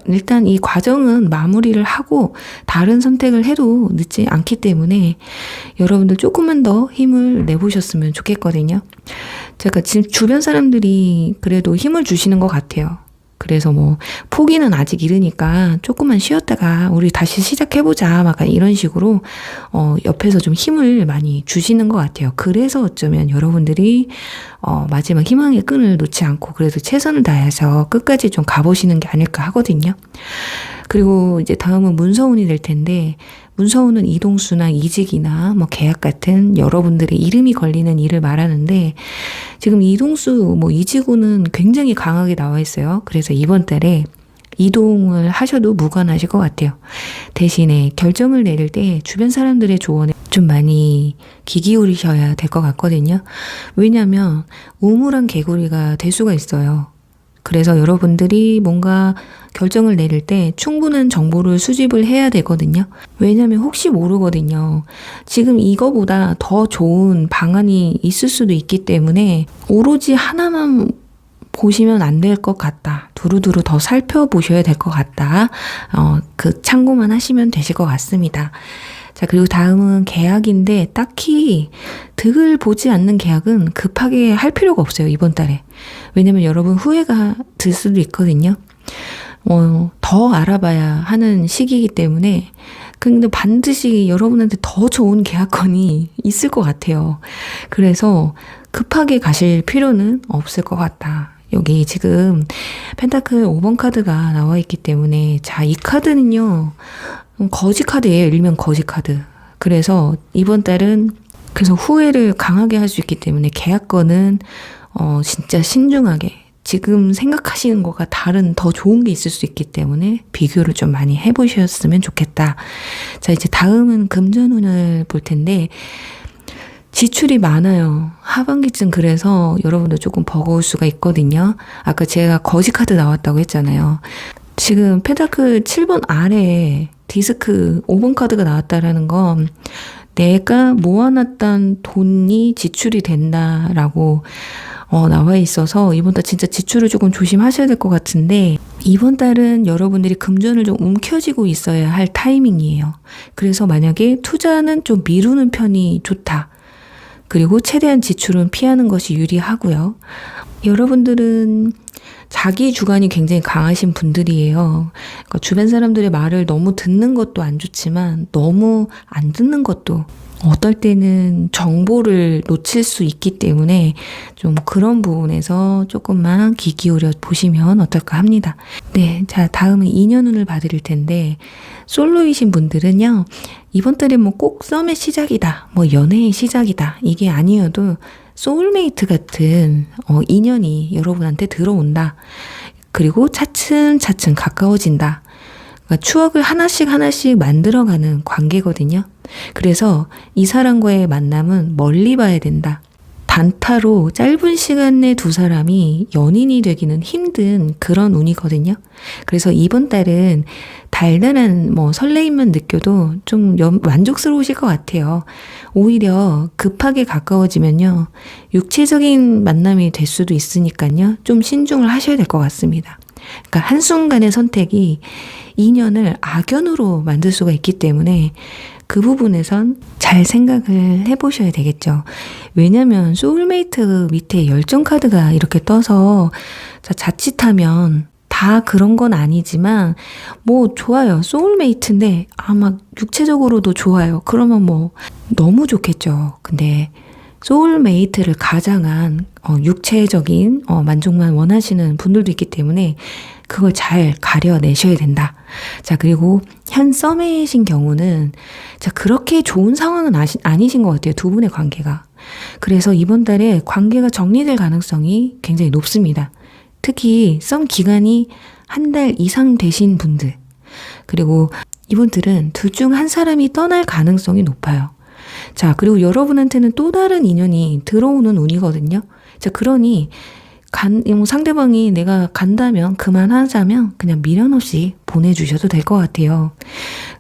일단 이 과정은 마무리를 하고 다른 선택을 해도 늦지 않기 때문에 여러분들 조금만 더 힘을 내보셨으면 좋겠거든요. 제가 지금 주변 사람들이 그래도 힘을 주시는 것 같아요. 그래서 뭐 포기는 아직 이르니까 조금만 쉬었다가 우리 다시 시작해보자 막 이런 식으로 옆에서 좀 힘을 많이 주시는 것 같아요. 그래서 어쩌면 여러분들이 마지막 희망의 끈을 놓지 않고 그래도 최선을 다해서 끝까지 좀 가보시는 게 아닐까 하거든요. 그리고 이제 다음은 문서운이 될 텐데 문서운은 이동수나 이직이나 뭐 계약 같은 여러분들의 이름이 걸리는 일을 말하는데 지금 이동수 뭐 이직운은 굉장히 강하게 나와 있어요. 그래서 이번 달에 이동을 하셔도 무관하실 것 같아요. 대신에 결정을 내릴 때 주변 사람들의 조언에 좀 많이 귀 기울이셔야 될 것 같거든요. 왜냐하면 우물안 개구리가 될 수가 있어요. 그래서 여러분들이 뭔가 결정을 내릴 때 충분한 정보를 수집을 해야 되거든요. 왜냐하면 혹시 모르거든요. 지금 이거보다 더 좋은 방안이 있을 수도 있기 때문에 오로지 하나만 보시면 안 될 것 같다. 두루두루 더 살펴보셔야 될 것 같다. 그 참고만 하시면 되실 것 같습니다. 자, 그리고 다음은 계약인데 딱히 득을 보지 않는 계약은 급하게 할 필요가 없어요, 이번 달에. 왜냐면 여러분 후회가 들 수도 있거든요. 더 알아봐야 하는 시기이기 때문에 근데 반드시 여러분한테 더 좋은 계약건이 있을 것 같아요. 그래서 급하게 가실 필요는 없을 것 같다. 여기 지금 펜타클 5번 카드가 나와 있기 때문에 자, 이 카드는요. 거지 카드예요. 일명 거지 카드. 그래서 이번 달은 그래서 후회를 강하게 할 수 있기 때문에 계약건은 진짜 신중하게 지금 생각하시는 것과 다른 더 좋은 게 있을 수 있기 때문에 비교를 좀 많이 해보셨으면 좋겠다. 자, 이제 다음은 금전운을 볼 텐데, 지출이 많아요. 하반기쯤 그래서 여러분들 조금 버거울 수가 있거든요. 아까 제가 거지카드 나왔다고 했잖아요. 지금 페다클 7번 아래에 디스크 5번 카드가 나왔다라는 건 내가 모아놨던 돈이 지출이 된다라고 나와 있어서 이번 달 진짜 지출을 조금 조심하셔야 될 것 같은데, 이번 달은 여러분들이 금전을 좀 움켜쥐고 있어야 할 타이밍이에요. 그래서 만약에 투자는 좀 미루는 편이 좋다. 그리고 최대한 지출은 피하는 것이 유리하고요. 여러분들은 자기 주관이 굉장히 강하신 분들이에요. 그러니까 주변 사람들의 말을 너무 듣는 것도 안 좋지만 너무 안 듣는 것도, 어떨 때는 정보를 놓칠 수 있기 때문에 좀 그런 부분에서 조금만 귀 기울여 보시면 어떨까 합니다. 네, 자, 다음은 인연운을 봐드릴 텐데, 솔로이신 분들은요, 이번 달에 뭐 꼭 썸의 시작이다, 뭐 연애의 시작이다, 이게 아니어도 소울메이트 같은 인연이 여러분한테 들어온다. 그리고 차츰차츰 가까워진다. 그러니까 추억을 하나씩 만들어가는 관계거든요. 그래서 이 사람과의 만남은 멀리 봐야 된다. 단타로 짧은 시간 내 두 사람이 연인이 되기는 힘든 그런 운이거든요. 그래서 이번 달은 달달한 설레임만 느껴도 좀 만족스러우실 것 같아요. 오히려 급하게 가까워지면요, 육체적인 만남이 될 수도 있으니까요, 좀 신중을 하셔야 될 것 같습니다. 그러니까 한순간의 선택이 인연을 악연으로 만들 수가 있기 때문에 그 부분에선 잘 생각을 해보셔야 되겠죠. 왜냐면 소울메이트 밑에 열정 카드가 이렇게 떠서, 자칫하면 다 그런 건 아니지만 뭐 좋아요. 소울메이트인데 아마 육체적으로도 좋아요. 그러면 뭐 너무 좋겠죠. 근데 소울메이트를 가장한 육체적인 만족만 원하시는 분들도 있기 때문에 그걸 잘 가려내셔야 된다. 자, 그리고 현 썸이신 경우는 그렇게 좋은 상황은 아니신 것 같아요. 두 분의 관계가. 그래서 이번 달에 관계가 정리될 가능성이 굉장히 높습니다. 특히 썸 기간이 한 달 이상 되신 분들, 그리고 이분들은 둘 중 한 사람이 떠날 가능성이 높아요. 자, 그리고 여러분한테는 또 다른 인연이 들어오는 운이거든요. 자, 그러니 상대방이 내가 간다면, 그만하자면 그냥 미련 없이 보내주셔도 될 것 같아요.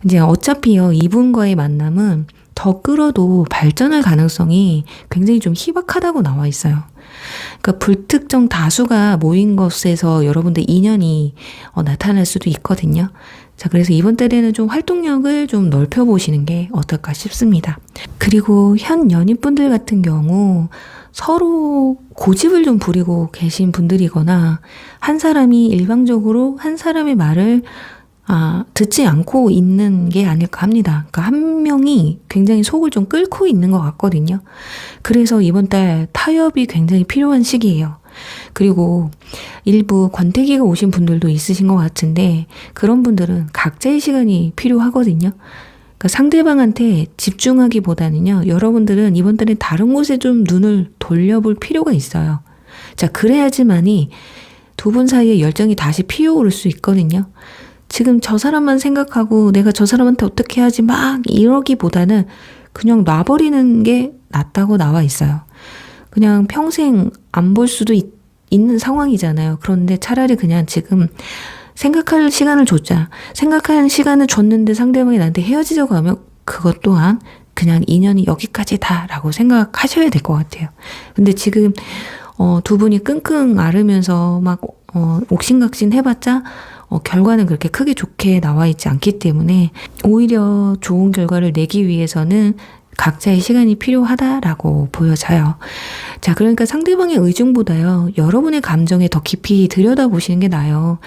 이제 어차피요, 이분과의 만남은 더 끌어도 발전할 가능성이 굉장히 좀 희박하다고 나와 있어요. 그러니까 불특정 다수가 모인 것에서 여러분들 인연이 나타날 수도 있거든요. 자, 그래서 이번 달에는 좀 활동력을 좀 넓혀보시는 게 어떨까 싶습니다. 그리고 현 연인분들 같은 경우 서로 고집을 좀 부리고 계신 분들이거나, 한 사람이 일방적으로 한 사람의 말을 듣지 않고 있는 게 아닐까 합니다. 그러니까 한 명이 굉장히 속을 좀 끓고 있는 것 같거든요. 그래서 이번 달 타협이 굉장히 필요한 시기예요. 그리고 일부 권태기가 오신 분들도 있으신 것 같은데, 그런 분들은 각자의 시간이 필요하거든요. 그러니까 상대방한테 집중하기보다는요, 여러분들은 이번 달에 다른 곳에 좀 눈을 돌려볼 필요가 있어요. 자, 그래야지만이 두 분 사이에 열정이 다시 피어오를 수 있거든요. 지금 저 사람만 생각하고 내가 저 사람한테 어떻게 하지 막 이러기보다는 그냥 놔버리는 게 낫다고 나와 있어요. 그냥 평생 안 볼 수도 있는 상황이잖아요. 그런데 차라리 그냥 지금 생각할 시간을 줬자. 생각하는 시간을 줬는데 상대방이 나한테 헤어지자고 하면 그것 또한 그냥 인연이 여기까지다라고 생각하셔야 될 것 같아요. 근데 지금 두 분이 끙끙 앓으면서 막 옥신각신 해봤자 결과는 그렇게 크게 좋게 나와 있지 않기 때문에 오히려 좋은 결과를 내기 위해서는 각자의 시간이 필요하다라고 보여져요. 자, 그러니까 상대방의 의중보다요, 여러분의 감정에 더 깊이 들여다보시는 게 나아요.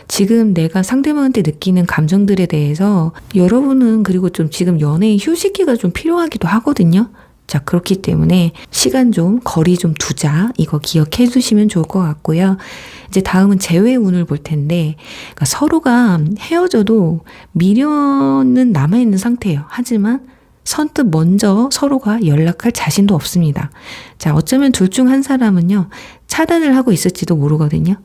지금 내가 상대방한테 느끼는 감정들에 대해서 여러분은, 그리고 좀 지금 연애의 휴식기가 좀 필요하기도 하거든요. 자, 그렇기 때문에 시간 좀, 거리 좀 두자. 이거 기억해 두시면 좋을 것 같고요. 이제 다음은 재회 운을 볼 텐데, 그러니까 서로가 헤어져도 미련은 남아있는 상태예요. 하지만 선뜻 먼저 서로가 연락할 자신도 없습니다. 자, 어쩌면 둘 중 한 사람은요, 차단을 하고 있을지도 모르거든요.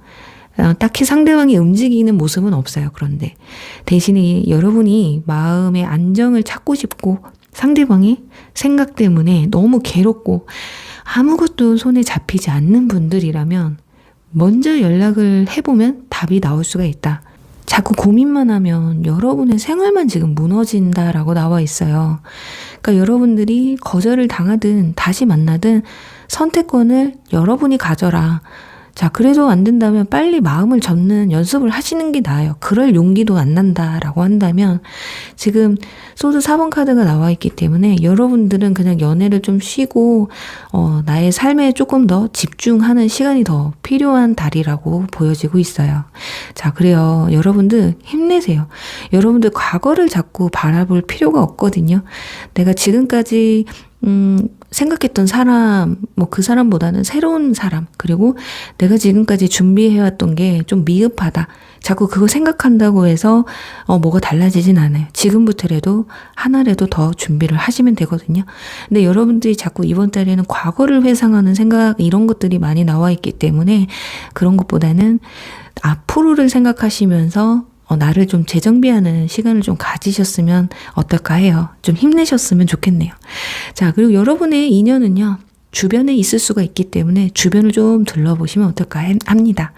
딱히 상대방이 움직이는 모습은 없어요. 그런데 대신에 여러분이 마음의 안정을 찾고 싶고 상대방의 생각 때문에 너무 괴롭고 아무것도 손에 잡히지 않는 분들이라면 먼저 연락을 해보면 답이 나올 수가 있다. 자꾸 고민만 하면 여러분의 생활만 지금 무너진다라고 나와 있어요. 그러니까 여러분들이 거절을 당하든 다시 만나든 선택권을 여러분이 가져라. 자, 그래도 안 된다면 빨리 마음을 접는 연습을 하시는 게 나아요. 그럴 용기도 안 난다라고 한다면 지금 소드 4번 카드가 나와 있기 때문에 여러분들은 그냥 연애를 좀 쉬고 나의 삶에 조금 더 집중하는 시간이 더 필요한 달이라고 보여지고 있어요. 자, 그래요. 여러분들 힘내세요. 여러분들 과거를 자꾸 바라볼 필요가 없거든요. 내가 지금까지 생각했던 사람, 그 사람보다는 새로운 사람, 그리고 내가 지금까지 준비해왔던 게 좀 미흡하다. 자꾸 그거 생각한다고 해서 뭐가 달라지진 않아요. 지금부터라도 하나라도 더 준비를 하시면 되거든요. 근데 여러분들이 자꾸 이번 달에는 과거를 회상하는 생각, 이런 것들이 많이 나와 있기 때문에 그런 것보다는 앞으로를 생각하시면서 나를 좀 재정비하는 시간을 좀 가지셨으면 어떨까 해요. 좀 힘내셨으면 좋겠네요. 자, 그리고 여러분의 인연은요, 주변에 있을 수가 있기 때문에 주변을 좀 둘러보시면 어떨까 합니다.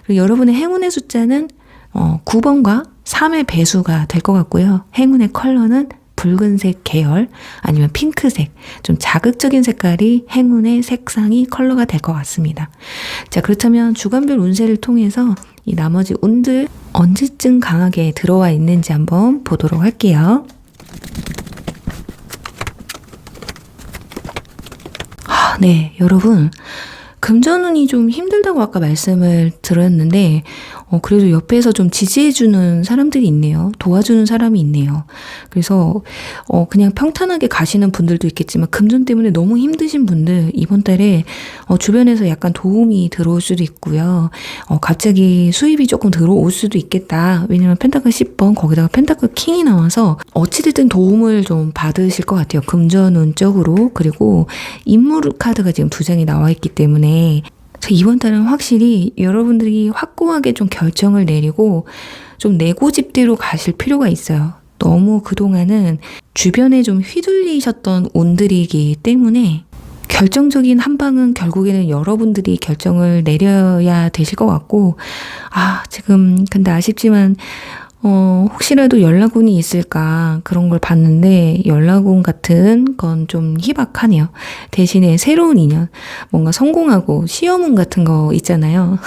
그리고 여러분의 행운의 숫자는 9번과 3의 배수가 될 것 같고요. 행운의 컬러는 붉은색 계열 아니면 핑크색, 좀 자극적인 색깔이 행운의 색상이 컬러가 될 것 같습니다. 자, 그렇다면 주간별 운세를 통해서 이 나머지 운들 언제쯤 강하게 들어와 있는지 한번 보도록 할게요. 네, 여러분, 금전운이 좀 힘들다고 아까 말씀을 드렸는데 그래도 옆에서 좀 지지해주는 사람들이 있네요. 도와주는 사람이 있네요. 그래서 그냥 평탄하게 가시는 분들도 있겠지만 금전 때문에 너무 힘드신 분들 이번 달에 주변에서 약간 도움이 들어올 수도 있고요. 갑자기 수입이 조금 들어올 수도 있겠다. 왜냐면 펜타클 10번 거기다가 펜타클 킹이 나와서 어찌됐든 도움을 좀 받으실 것 같아요. 금전운적으로. 그리고 인물 카드가 지금 2장이 나와 있기 때문에 이번 달은 확실히 여러분들이 확고하게 좀 결정을 내리고 좀 내고집대로 가실 필요가 있어요. 너무 그동안은 주변에 좀 휘둘리셨던 운들이기 때문에 결정적인 한 방은 결국에는 여러분들이 결정을 내려야 되실 것 같고 지금 근데 아쉽지만 혹시라도 연락운이 있을까 그런 걸 봤는데 연락운 같은 건 좀 희박하네요. 대신에 새로운 인연, 뭔가 성공하고 시험운 같은 거 있잖아요.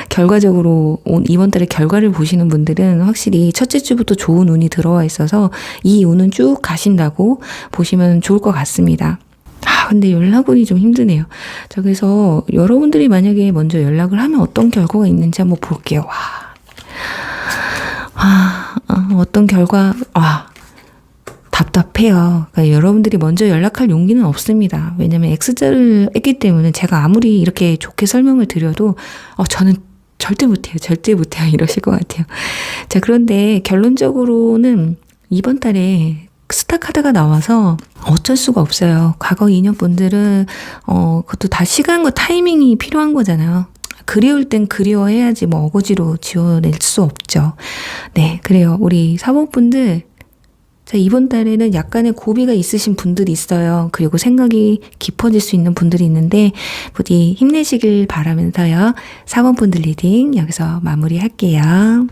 결과적으로 이번 달에 결과를 보시는 분들은 확실히 첫째 주부터 좋은 운이 들어와 있어서 이 운은 쭉 가신다고 보시면 좋을 것 같습니다. 근데 연락운이 좀 힘드네요. 자, 그래서 여러분들이 만약에 먼저 연락을 하면 어떤 결과가 있는지 한번 볼게요. 어떤 결과, 답답해요. 그러니까 여러분들이 먼저 연락할 용기는 없습니다. 왜냐면 X자를 했기 때문에 제가 아무리 이렇게 좋게 설명을 드려도, 저는 절대 못해요. 이러실 것 같아요. 자, 그런데 결론적으로는 이번 달에 스타 카드가 나와서 어쩔 수가 없어요. 과거 인연분들은, 그것도 다 시간과 타이밍이 필요한 거잖아요. 그리울 땐 그리워해야지 어거지로 지워낼 수 없죠. 네, 그래요. 우리 사모분들, 자, 이번 달에는 약간의 고비가 있으신 분들이 있어요. 그리고 생각이 깊어질 수 있는 분들이 있는데 부디 힘내시길 바라면서요. 사모분들 리딩 여기서 마무리할게요.